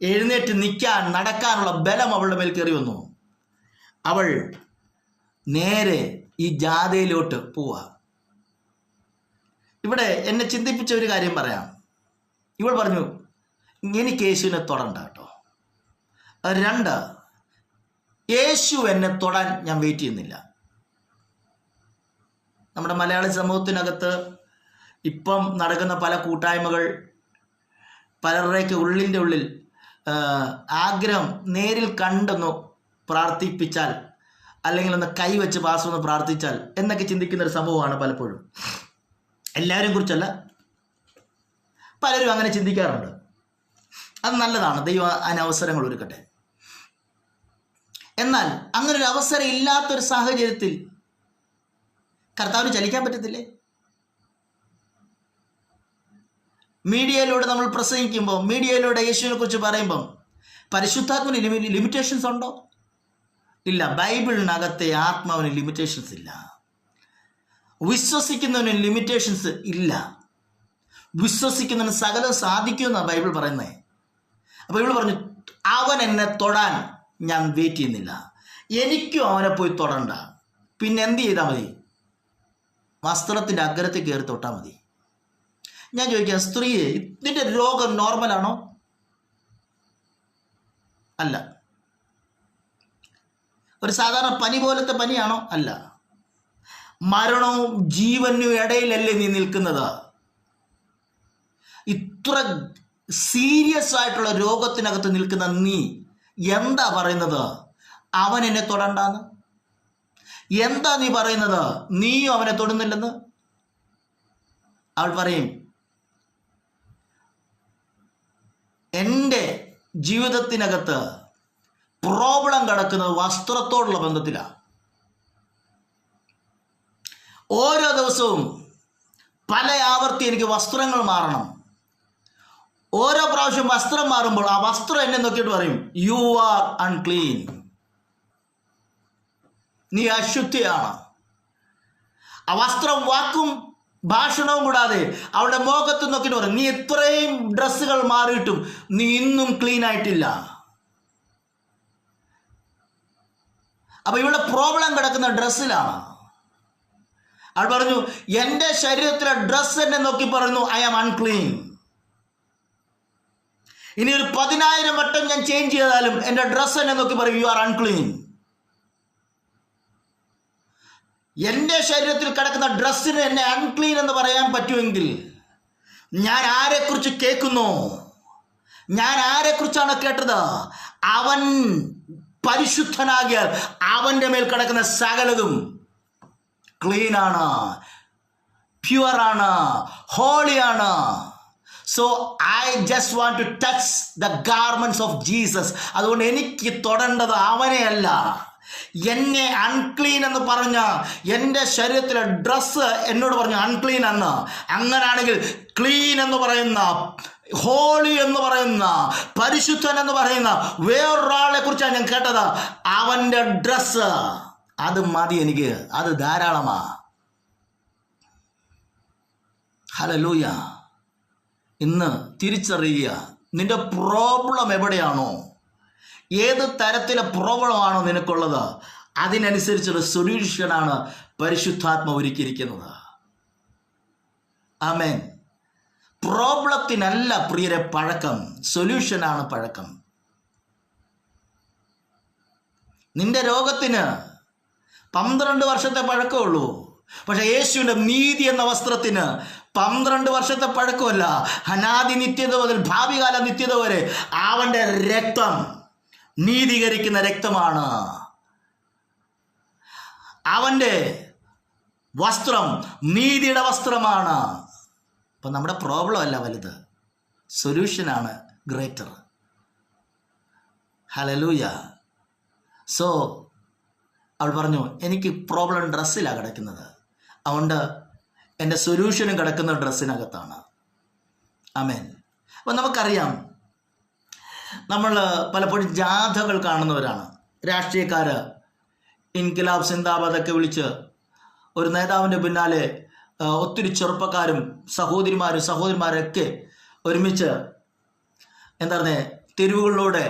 A: എഴുന്നേറ്റ് നിൽക്കാൻ, നടക്കാനുള്ള ബലം അവളുടെ മേൽ കയറി വന്നു. അവൾ നേരെ ഈ ജാഥയിലോട്ട് പോവാ. ഇവിടെ എന്നെ ചിന്തിപ്പിച്ച ഒരു കാര്യം പറയാം. ഇവൾ പറഞ്ഞു, എനിക്ക് യേശുവിനെ തൊടണ്ട കേട്ടോ. 2, യേശു എന്നെ തൊടാൻ ഞാൻ വെയിറ്റ് ചെയ്യുന്നില്ല. നമ്മുടെ മലയാളി സമൂഹത്തിനകത്ത് ഇപ്പം നടക്കുന്ന പല കൂട്ടായ്മകൾ, പലരുടെയൊക്കെ ഉള്ളിൻ്റെ ഉള്ളിൽ ആഗ്രഹം നേരിൽ കണ്ടൊന്ന് പ്രാർത്ഥിപ്പിച്ചാൽ, അല്ലെങ്കിൽ ഒന്ന് കൈവച്ച് പാസ്സൊന്ന് പ്രാർത്ഥിച്ചാൽ എന്നൊക്കെ ചിന്തിക്കുന്നൊരു സംഭവമാണ് പലപ്പോഴും. എല്ലാവരെയും കുറിച്ചല്ല, പലരും അങ്ങനെ ചിന്തിക്കാറുണ്ട്. അത് നല്ലതാണ്, ദൈവം അതിന് അവസരങ്ങൾ ഒരുക്കട്ടെ. എന്നാൽ അങ്ങനെ ഒരു അവസരം ഇല്ലാത്തൊരു സാഹചര്യത്തിൽ കർത്താവിന് ചലിക്കാൻ പറ്റത്തില്ലേ? മീഡിയയിലൂടെ നമ്മൾ പ്രസംഗിക്കുമ്പോൾ, മീഡിയയിലൂടെ യേശുവിനെ കുറിച്ച് പറയുമ്പം പരിശുദ്ധാത്മാവിന് ലിമിറ്റേഷൻസ് ഉണ്ടോ? ഇല്ല. ബൈബിളിനകത്തെ ആത്മാവിന് ലിമിറ്റേഷൻസ് ഇല്ല. വിശ്വസിക്കുന്നതിന് ലിമിറ്റേഷൻസ് ഇല്ല. വിശ്വസിക്കുന്നതിന് സകലം സാധിക്കുമെന്നാണ് ബൈബിൾ പറയുന്നത്. അപ്പോൾ ബൈബിൾ പറഞ്ഞു, അവൻ എന്നെ തൊടാൻ ഞാൻ വെയിറ്റ് ചെയ്യുന്നില്ല, എനിക്കും അവനെ പോയി തൊടണ്ട. പിന്നെ എന്ത് ചെയ്താൽ മതി? വസ്ത്രത്തിൻ്റെ അഗ്രത്തിൽ കയറി തൊട്ടാൽ മതി. ഞാൻ ചോദിക്കാം, സ്ത്രീയെ, ഇതിൻ്റെ രോഗം നോർമലാണോ? അല്ല. ഒരു സാധാരണ പനി പോലത്തെ പനിയാണോ? അല്ല. മരണവും ജീവനും ഇടയിലല്ലേ നീ നിൽക്കുന്നത്? ഇത്ര സീരിയസ് ആയിട്ടുള്ള രോഗത്തിനകത്ത് നിൽക്കുന്ന നീ എന്താ പറയുന്നത് അവൻ എന്നെ തൊടണ്ടാന്ന്? എന്താ നീ പറയുന്നത് നീയും അവനെ തൊടുന്നില്ലെന്ന്? അവൾ പറയും, എൻ്റെ ജീവിതത്തിനകത്ത് പ്രോബ്ലം കിടക്കുന്നത് വസ്ത്രത്തോടുള്ള ബന്ധത്തിലാണ്. ഓരോ ദിവസവും പല ആവർത്തി എനിക്ക് വസ്ത്രങ്ങൾ മാറണം. ഓരോ പ്രാവശ്യം വസ്ത്രം മാറുമ്പോൾ ആ വസ്ത്രം എന്നെ നോക്കിയിട്ട് പറയും, യു ആർ അൺക്ലീൻ, നീ അശുദ്ധിയാണ്. ആ വസ്ത്രം വാക്കും ഭാഷണവും കൂടാതെ അവളുടെ മുഖത്ത് നോക്കിയിട്ട് പറയും, നീ ഇത്രയും ഡ്രസ്സുകൾ മാറിയിട്ടും നീ ഇന്നും ക്ലീൻ ആയിട്ടില്ല. അപ്പൊ ഇവിടെ പ്രോബ്ലം കിടക്കുന്ന ഡ്രസ്സിലാണ്. അവൾ പറഞ്ഞു, എൻ്റെ ശരീരത്തിലെ ഡ്രസ്സ് എന്നെ നോക്കി പറയുന്നു, ഐ ആം അൺക്ലീൻ. ഇനി ഒരു 10,000 വട്ടം ഞാൻ ചേഞ്ച് ചെയ്താലും എൻ്റെ ഡ്രസ്സ് എന്നെ നോക്കി പറയും, യു ആർ അൺക്ലീൻ. എൻ്റെ ശരീരത്തിൽ കിടക്കുന്ന ഡ്രസ്സിന് എന്നെ അൺക്ലീൻ എന്ന് പറയാൻ പറ്റുമെങ്കിൽ ഞാൻ ആരെക്കുറിച്ച് കേൾക്കുന്നു? ഞാൻ ആരെക്കുറിച്ചാണ് കേട്ടത്? അവൻ പരിശുദ്ധനാകിയാൽ അവൻ്റെ മേൽ കിടക്കുന്ന സകലതും ക്ലീനാണ്, പ്യുവറാണ്, ഹോളിയാണ്. So I just want to touch the garments of Jesus. അതുകൊണ്ട് എനിക്ക് തൊടേണ്ടത് അവനെയല്ല, എന്നെ അൺക്ലീൻ എന്ന് പറഞ്ഞ എൻ്റെ ശരീരത്തിലെ ഡ്രസ്സ് എന്നോട് പറഞ്ഞു അൺക്ലീൻ എന്ന്. അങ്ങനാണെങ്കിൽ ക്ലീൻ എന്ന് പറയുന്ന, ഹോളി എന്ന് പറയുന്ന, പരിശുദ്ധൻ എന്ന് പറയുന്ന വേറൊരാളെ കുറിച്ചാണ് ഞാൻ കേട്ടത്. അവൻ്റെ ഡ്രസ്സ് അത് മതി എനിക്ക്, അത് ധാരാളമാ. ഹല്ലേലൂയ. ഇന്ന് തിരിച്ചറിയുക, നിന്റെ പ്രോബ്ലം എവിടെയാണോ, ഏത് തരത്തിലെ പ്രോബ്ലമാണോ നിനക്കുള്ളത്, അതിനനുസരിച്ചൊരു സൊല്യൂഷനാണ് പരിശുദ്ധാത്മ ഒരുക്കിയിരിക്കുന്നത്. ആമേൻ. പ്രോബ്ലത്തിനല്ല പ്രിയരെ പഴക്കം, സൊല്യൂഷനാണ് പഴക്കം. നിന്റെ രോഗത്തിന് 12 വർഷത്തെ പഴക്കമുള്ളൂ. പക്ഷെ യേശുവിൻ്റെ നീതി എന്ന വസ്ത്രത്തിന് 12 വർഷത്തെ പഴക്കമല്ല, അനാദി നിത്യത മുതൽ ഭാവികാല നിത്യത വരെ അവൻ്റെ രക്തം നീതീകരിക്കുന്ന രക്തമാണ്. അവൻ്റെ വസ്ത്രം നീതിയുടെ വസ്ത്രമാണ്. അപ്പം നമ്മുടെ പ്രോബ്ലം അല്ല വലുത്, സൊല്യൂഷനാണ് ഗ്രേറ്റർ. ഹല്ലേലൂയ. സോ അവൾ പറഞ്ഞു, എനിക്ക് പ്രോബ്ലം ഡ്രസ്സിലാണ് കിടക്കുന്നത്, അതുകൊണ്ട് എൻ്റെ സൊല്യൂഷനും കിടക്കുന്ന ഡ്രസ്സിനകത്താണ്. ആമേൻ. അപ്പം നമുക്കറിയാം, നമ്മൾ പലപ്പോഴും ജാഥകൾ കാണുന്നവരാണ്. രാഷ്ട്രീയക്കാർ ഇൻകിലാബ് സിന്ദാബാദൊക്കെ വിളിച്ച് ഒരു നേതാവിൻ്റെ പിന്നാലെ ഒത്തിരി ചെറുപ്പക്കാരും സഹോദരിമാരൊക്കെ ഒരുമിച്ച് എന്താ പറയുക, തെരുവുകളിലൂടെ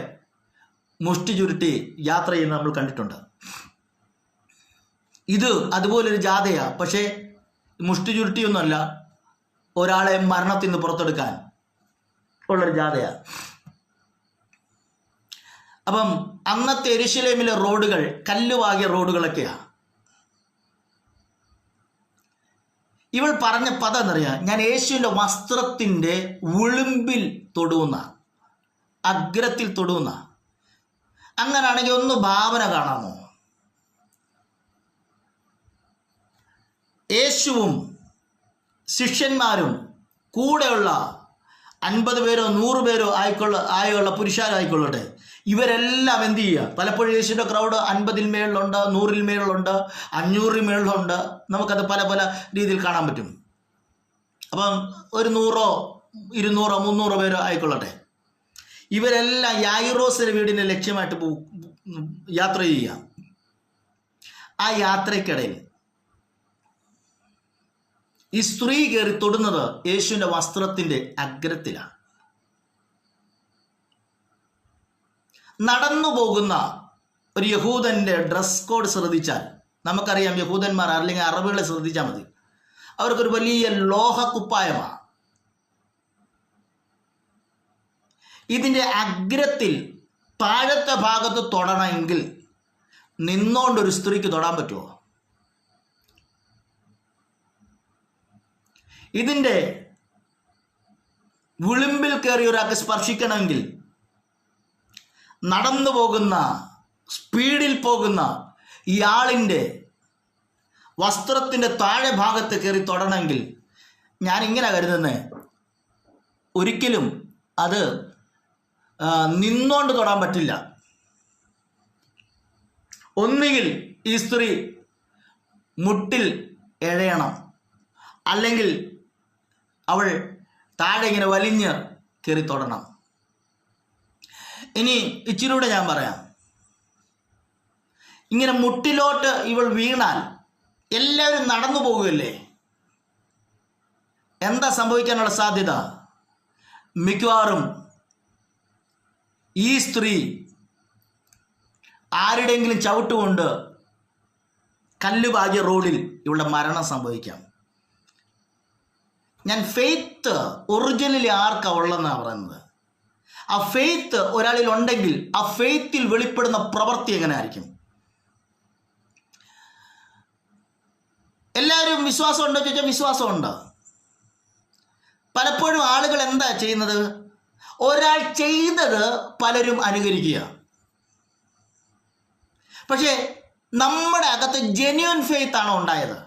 A: മുഷ്ടി ചുരുട്ടി യാത്ര ചെയ്യുന്നത് നമ്മൾ കണ്ടിട്ടുണ്ട്. ഇത് അതുപോലൊരു ജാഥയാണ്. പക്ഷേ മുഷ്ടി ചുരുട്ടിയൊന്നുമല്ല, ഒരാളെ മരണത്തിൽ നിന്ന് പുറത്തെടുക്കാൻ ഉള്ളൊരു ജാഥയാണ്. അപ്പം അന്നത്തെ യെരുശലേമിലെ റോഡുകൾ കല്ലുവാകിയ റോഡുകളൊക്കെയാണ്. ഇവൾ പറഞ്ഞ പദം എന്നറിയാം, ഞാൻ യേശുവിൻ്റെ വസ്ത്രത്തിൻ്റെ വിളുമ്പിൽ തൊടുന്ന, അഗ്രത്തിൽ തൊടുന്ന. അങ്ങനാണെങ്കിൽ ഒന്ന് ഭാവന കാണാമോ? യേശുവും ശിഷ്യന്മാരും കൂടെയുള്ള 50 പേരോ 100 പേരോ ആയുള്ള പുരുഷാരായിക്കൊള്ളട്ടെ, ഇവരെല്ലാം എന്ത് ചെയ്യുക? പലപ്പോഴും യേശുവിൻ്റെ ക്രൗഡ് 50-ൽ മേളിലുണ്ട്, 100-ൽ മേളിലുണ്ട്, 500-ൽ മേളിലുണ്ട്. നമുക്കത് പല പല രീതിയിൽ കാണാൻ പറ്റും. അപ്പം ഒരു 100-ഓ 200-ഓ 300 പേരോ ആയിക്കൊള്ളട്ടെ, ഇവരെല്ലാം യായിറോസിന്റെ വീടിനെ ലക്ഷ്യമായിട്ട് യാത്ര ചെയ്യുക. ആ യാത്രയ്ക്കിടയിൽ ഈ സ്ത്രീ കയറി തൊടുന്നത് യേശുവിൻ്റെ വസ്ത്രത്തിൻ്റെ അഗ്രത്തിലാണ്. നടന്നു പോകുന്ന ഒരു യഹൂദൻ്റെ ഡ്രസ് കോഡ് ശ്രദ്ധിച്ചാൽ നമുക്കറിയാം, യഹൂദന്മാർ അല്ലെങ്കിൽ അറബികളെ ശ്രദ്ധിച്ചാൽ മതി, അവർക്കൊരു വലിയ ലോഹക്കുപ്പായമാണ്. ഇതിൻ്റെ അഗ്രത്തിൽ താഴത്തെ ഭാഗത്ത് തൊടണമെങ്കിൽ നിന്നോണ്ടൊരു സ്ത്രീക്ക് തൊടാൻ പറ്റുമോ? ഇതിൻ്റെ വിളിമ്പിൽ കയറി ഒരാൾക്ക് സ്പർശിക്കണമെങ്കിൽ നടന്നു പോകുന്ന, സ്പീഡിൽ പോകുന്ന ഇയാളിൻ്റെ വസ്ത്രത്തിൻ്റെ താഴെ ഭാഗത്ത് കയറി തൊടണമെങ്കിൽ ഞാൻ ഇങ്ങനെ കരുതുന്നത്, ഒരിക്കലും അത് നിന്നോണ്ട് തൊടാൻ പറ്റില്ല. ഒന്നുകിൽ ഈ സ്ത്രീ മുട്ടിൽ എഴയണം, അല്ലെങ്കിൽ അവൾ താഴെ ഇങ്ങനെ വലിഞ്ഞ് കയറി തൊടണം. ഇനി ഇച്ചിരൂടെ ഞാൻ പറയാം. ഇങ്ങനെ മുട്ടിലോട്ട് ഇവൾ വീണാൽ എല്ലാവരും നടന്നു പോകുകയല്ലേ? എന്താ സംഭവിക്കാനുള്ള സാധ്യത? മിക്കവാറും ഈ സ്ത്രീ ആരുടെയെങ്കിലും ചവിട്ടുകൊണ്ട് കല്ലുപാകിയ റോഡിൽ ഇവളുടെ മരണം സംഭവിക്കാം. ഞാൻ ഫെയ്ത്ത് ഒറിജിനലി ആർക്കാ ഉള്ളതെന്നാണ് പറയുന്നത്. ആ ഫെയ്ത്ത് ഒരാളിൽ ഉണ്ടെങ്കിൽ ആ ഫെയ്ത്തിൽ വെളിപ്പെടുന്ന പ്രവൃത്തി എങ്ങനെ ആയിരിക്കും? എല്ലാവരും വിശ്വാസമുണ്ടോ ചോദിച്ചാൽ വിശ്വാസമുണ്ട്. പലപ്പോഴും ആളുകൾ എന്താ ചെയ്യുന്നത്? ഒരാൾ ചെയ്തത് പലരും അനുകരിക്കുക. പക്ഷേ നമ്മുടെ അകത്ത് ജെന്യുവൻ ഫെയ്ത്ത് ആണോ ഉണ്ടായത്?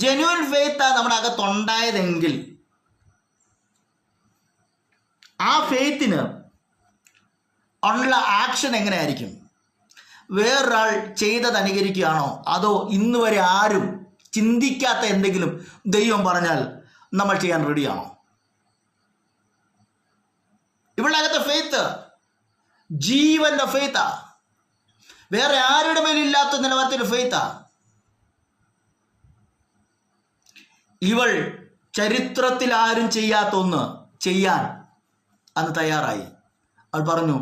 A: ജെന്യുവൻ ഫെയ്ത്താണ് നമ്മുടെ അകത്തുണ്ടായതെങ്കിൽ ആ ഫെയ്ത്തിന് ഉള്ള ആക്ഷൻ എങ്ങനെയായിരിക്കും? വേറൊരാൾ ചെയ്തത് അനുകരിക്കുകയാണോ, അതോ ഇന്ന് വരെ ആരും ചിന്തിക്കാത്ത എന്തെങ്കിലും ദൈവം പറഞ്ഞാൽ നമ്മൾ ചെയ്യാൻ റെഡിയാണോ? ഇവളുടെ അകത്തെ ഫെയ്ത്ത് ജീവന്റെ ഫെയ്ത്താ, വേറെ ആരുടെ മേലില്ലാത്ത നിലവാരത്തിൻ്റെ ഫെയ്ത്താ. ഇവൾ ചരിത്രത്തിൽ ആരും ചെയ്യാത്ത ഒന്ന് ചെയ്യാൻ അന്ന് തയ്യാറായി. അവൾ പറഞ്ഞു,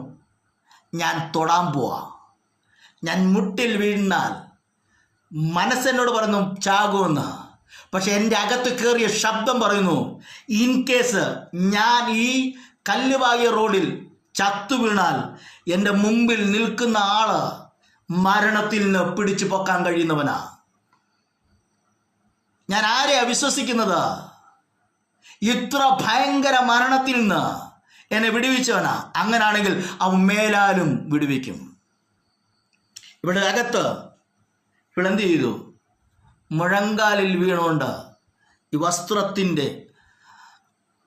A: ഞാൻ തൊടാൻ പോവാ. ഞാൻ മുട്ടിൽ വീണാൽ മനസ്സെന്നോട് പറഞ്ഞു ചാകുമെന്ന്. പക്ഷെ എൻ്റെ അകത്ത് കയറിയ ശബ്ദം പറയുന്നു, ഇൻ കേസ് ഞാൻ ഈ കല്ലുപാകിയ റോഡിൽ ചത്തു വീണാൽ എൻ്റെ മുമ്പിൽ നിൽക്കുന്ന ആള് മരണത്തിൽ നിന്ന് പിടിച്ചു പൊക്കാൻ കഴിയുന്നവനാ. ഞാൻ ആരെയാ വിശ്വസിക്കുന്നത്? ഇത്ര ഭയങ്കര മരണത്തിൽ നിന്ന് എന്നെ വിടുവിച്ചവനാ. അങ്ങനാണെങ്കിൽ അവൻ മേലാലും വിടുവിക്കും. ഇവിടെ അകത്ത് ഇവളെന്ത് ചെയ്തു? മുഴങ്കാലിൽ വീണുകൊണ്ട് ഈ വസ്ത്രത്തിൻ്റെ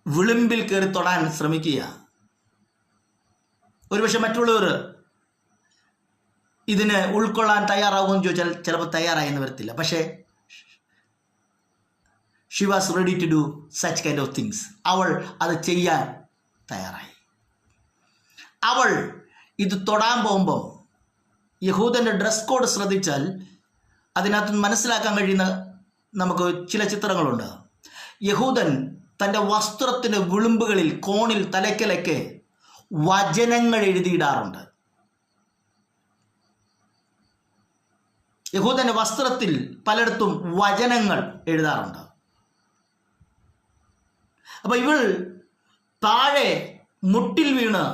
A: വിളിമ്പിൽ കയറി തൊടാൻ ശ്രമിക്കുക. ഒരുപക്ഷെ മറ്റുള്ളവർ ഇതിനെ ഉൾക്കൊള്ളാൻ തയ്യാറാകുമെന്ന് ചോദിച്ചാൽ ചിലപ്പോൾ തയ്യാറായെന്ന് വരത്തില്ല. പക്ഷേ she was ready to do such kind of things. അവൾ അത് ചെയ്യാൻ തയ്യാറായി. അവൾ ഇത് തൊടാൻ പോകുമ്പോൾ യഹൂദൻ്റെ ഡ്രസ് കോഡ് ശ്രദ്ധിച്ചാൽ അതിനകത്ത് മനസ്സിലാക്കാൻ കഴിയുന്ന നമുക്ക് ചില ചിത്രങ്ങളുണ്ട്. യഹൂദൻ തൻ്റെ വസ്ത്രത്തിൻ്റെ വിളിമ്പുകളിൽ കോണിൽ തലയ്ക്കലൊക്കെ വചനങ്ങൾ എഴുതിയിടാറുണ്ട്. യഹൂദൻ്റെ വസ്ത്രത്തിൽ പലയിടത്തും വചനങ്ങൾ എഴുതാറുണ്ട്. അപ്പൊ ഇവൾ താഴെ മുട്ടിൽ വീണ്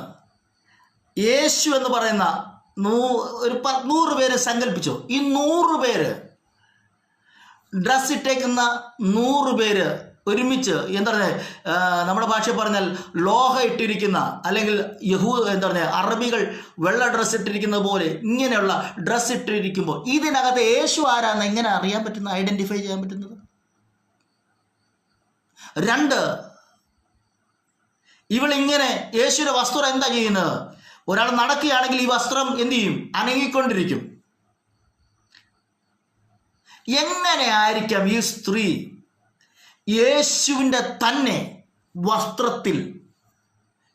A: യേശു എന്ന് പറയുന്ന ഒരു 100 പേര് സങ്കല്പിച്ചു. ഈ 100 പേര് ഡ്രസ് ഇട്ടേക്കുന്ന 100 പേര് ഒരുമിച്ച് എന്താ പറയുക, നമ്മുടെ ഭാഷയിൽ പറഞ്ഞാൽ ലോഹ ഇട്ടിരിക്കുന്ന അല്ലെങ്കിൽ എന്താ പറയുക, അറബികൾ വെള്ള ഡ്രസ്സ് ഇട്ടിരിക്കുന്നത് പോലെ ഇങ്ങനെയുള്ള ഡ്രസ്സ് ഇട്ടിരിക്കുമ്പോൾ ഇതിനകത്ത് യേശു ആരാന്ന് എങ്ങനെ അറിയാൻ പറ്റുന്ന, ഐഡന്റിഫൈ ചെയ്യാൻ പറ്റുന്നത്? 2, ഇവളിങ്ങനെ യേശുവിന്റെ വസ്ത്രം എന്താ ചെയ്യുന്നത്? ഒരാൾ നടക്കുകയാണെങ്കിൽ ഈ വസ്ത്രം എന്ത് ചെയ്യും? അനങ്ങിക്കൊണ്ടിരിക്കും. എങ്ങനെ ആയിരിക്കാം ഈ സ്ത്രീ യേശുവിൻ്റെ തന്നെ വസ്ത്രത്തിൽ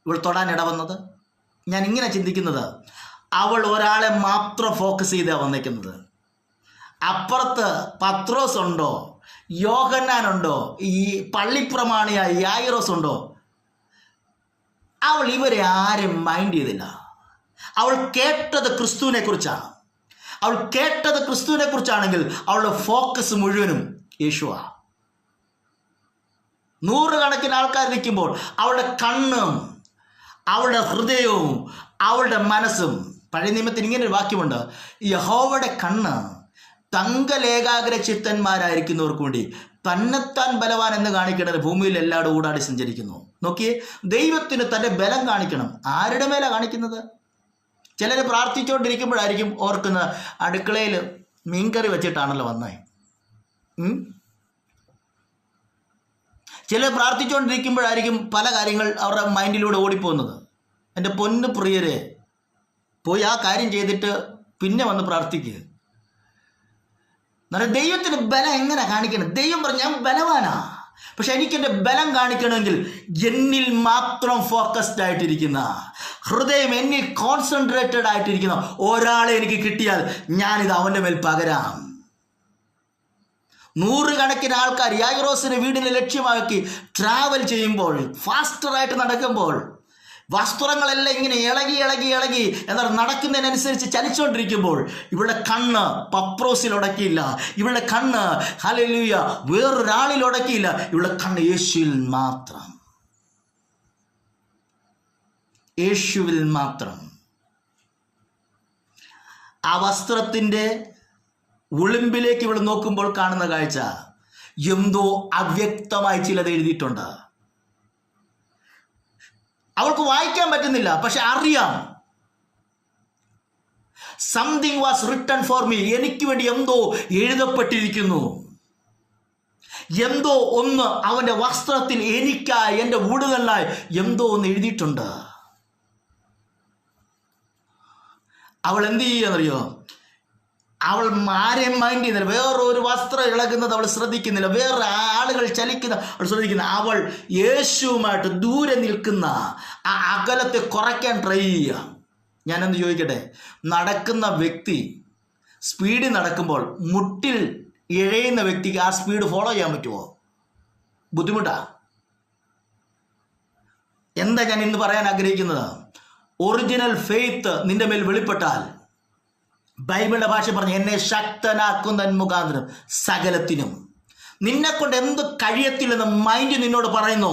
A: ഇവൾ തൊടാൻ ഇടവന്നത്? ഞാൻ ഇങ്ങനെ ചിന്തിക്കുന്നത്, അവൾ ഒരാളെ മാത്രം ഫോക്കസ് ചെയ്താണ് വന്നേക്കുന്നത്. അപ്പുറത്ത് പത്രോസ് ഉണ്ടോ, യോഹന്നാനുണ്ടോ, ഈ പള്ളിപ്രമാണിയായ യായിറോസ് ഉണ്ടോ? അവൾ ഇവരെ ആരും മൈൻഡ് ചെയ്തില്ല. അവൾ കേട്ടത് ക്രിസ്തുവിനെ കുറിച്ചാണ്. അവൾ കേട്ടത് ക്രിസ്തുവിനെ കുറിച്ചാണെങ്കിൽ അവളുടെ ഫോക്കസ് മുഴുവനും യേശുവാ. നൂറുകണക്കിന് ആൾക്കാർ നിൽക്കുമ്പോൾ അവളുടെ കണ്ണും അവളുടെ ഹൃദയവും അവളുടെ മനസ്സും, പഴയ നിയമത്തിൽ ഇങ്ങനെ ഒരു വാക്യമുണ്ട്, യഹോവയുടെ കണ്ണ് തങ്കലേകാഗ്ര ചിത്തന്മാരായിരിക്കുന്നവർക്ക് വേണ്ടി തന്നെത്താൻ ബലവാൻ എന്ന് കാണിക്കേണ്ടത് ഭൂമിയിൽ എല്ലാവരും ഊടാടി സഞ്ചരിക്കുന്നു. നോക്കിയേ, ദൈവത്തിന് തൻ്റെ ബലം കാണിക്കണം. ആരുടെ മേലാണ് കാണിക്കുന്നത്? ചിലർ പ്രാർത്ഥിച്ചുകൊണ്ടിരിക്കുമ്പോഴായിരിക്കും ഓർക്കുന്നത് അടുക്കളയിൽ മീൻകറി വെച്ചിട്ടാണല്ലോ വന്നേ. ചിലർ പ്രാർത്ഥിച്ചുകൊണ്ടിരിക്കുമ്പോഴായിരിക്കും പല കാര്യങ്ങൾ അവരുടെ മൈൻഡിലൂടെ ഓടിപ്പോകുന്നത്. എൻ്റെ പൊന്നു പ്രിയരെ, പോയി ആ കാര്യം ചെയ്തിട്ട് പിന്നെ വന്ന് പ്രാർത്ഥിക്കുക. എന്നാൽ ദൈവത്തിന് ബലം എങ്ങനെ കാണിക്കണം? ദൈവം പറഞ്ഞു, ഞാൻ ബലവാനാ, പക്ഷെ എനിക്കെൻ്റെ ബലം കാണിക്കണമെങ്കിൽ എന്നിൽ മാത്രം ഫോക്കസ്ഡ് ആയിട്ടിരിക്കുന്ന, ഹൃദയം എന്നിൽ കോൺസെൻട്രേറ്റഡ് ആയിട്ടിരിക്കുന്ന ഒരാളെ എനിക്ക് കിട്ടിയാൽ ഞാനിത് അവൻ്റെ മേൽ പകരാം. നൂറുകണക്കിന് ആൾക്കാർ യായിറോസിന്റെ വീടിനെ ലക്ഷ്യമാക്കി ട്രാവൽ ചെയ്യുമ്പോൾ, ഫാസ്റ്ററായിട്ട് നടക്കുമ്പോൾ, വസ്ത്രങ്ങളെല്ലാം ഇങ്ങനെ ഇളകി ഇളകി ഇളകി എന്നാൽ നടക്കുന്നതിനനുസരിച്ച് ചലിച്ചുകൊണ്ടിരിക്കുമ്പോൾ ഇവളുടെ കണ്ണ് പത്രോസിൽ ഉടക്കിയില്ല, ഇവളുടെ കണ്ണ് ഹല്ലേലൂയ വേറൊരാളിൽ ഉടക്കിയില്ല, ഇവളുടെ കണ്ണ് യേശുവിൽ മാത്രം, യേശുവിൽ മാത്രം. ആ വസ്ത്രത്തിൻ്റെ ഉളിമ്പിലേക്ക് ഇവൾ നോക്കുമ്പോൾ കാണുന്ന കാഴ്ച എന്തോ അവ്യക്തമായി ചിലത് എഴുതിയിട്ടുണ്ട്. അവൾക്ക് വായിക്കാൻ പറ്റുന്നില്ല, പക്ഷെ അറിയാം something was written for me, എനിക്ക് വേണ്ടി എന്തോ എഴുതപ്പെട്ടിരിക്കുന്നു. എന്തോ ഒന്ന് അവൻ്റെ വസ്ത്രത്തിൽ എനിക്കായി, എൻ്റെ ഊടുകളിലായി എന്തോ ഒന്ന് എഴുതിയിട്ടുണ്ട്. അവൾ എന്ത് ചെയ്യാന്നറിയോ? അവൾ ആരെയും മൈൻഡ് ചെയ്യുന്നില്ല. വേറൊരു വസ്ത്രം ഇളകുന്നത് അവൾ ശ്രദ്ധിക്കുന്നില്ല, വേറെ ആളുകൾ ചലിക്കുന്ന അവൾ ശ്രദ്ധിക്കുന്ന. അവൾ യേശുവുമായിട്ട് ദൂരെ നിൽക്കുന്ന ആ അകലത്തെ കുറയ്ക്കാൻ ട്രൈ ചെയ്യുക. ഞാനെന്ത് ചോദിക്കട്ടെ, നടക്കുന്ന വ്യക്തി സ്പീഡിൽ നടക്കുമ്പോൾ മുട്ടിൽ ഇഴയുന്ന വ്യക്തിക്ക് ആ സ്പീഡ് ഫോളോ ചെയ്യാൻ പറ്റുമോ? ബുദ്ധിമുട്ടാ. എന്താ ഞാൻ ഇന്ന് പറയാൻ ആഗ്രഹിക്കുന്നത്? ഒറിജിനൽ ഫെയ്ത്ത് നിന്റെ മേൽ വെളിപ്പെട്ടാൽ, ബൈബിളിന്റെ ഭാഷ പറഞ്ഞു, എന്നെ ശക്തനാക്കുന്നൻ മുഖാന്തരം സകലത്തിനും. നിന്നെ കൊണ്ട് എന്ത് കഴിയത്തില്ലെന്ന് മൈൻഡ് നിന്നോട് പറയുന്നു.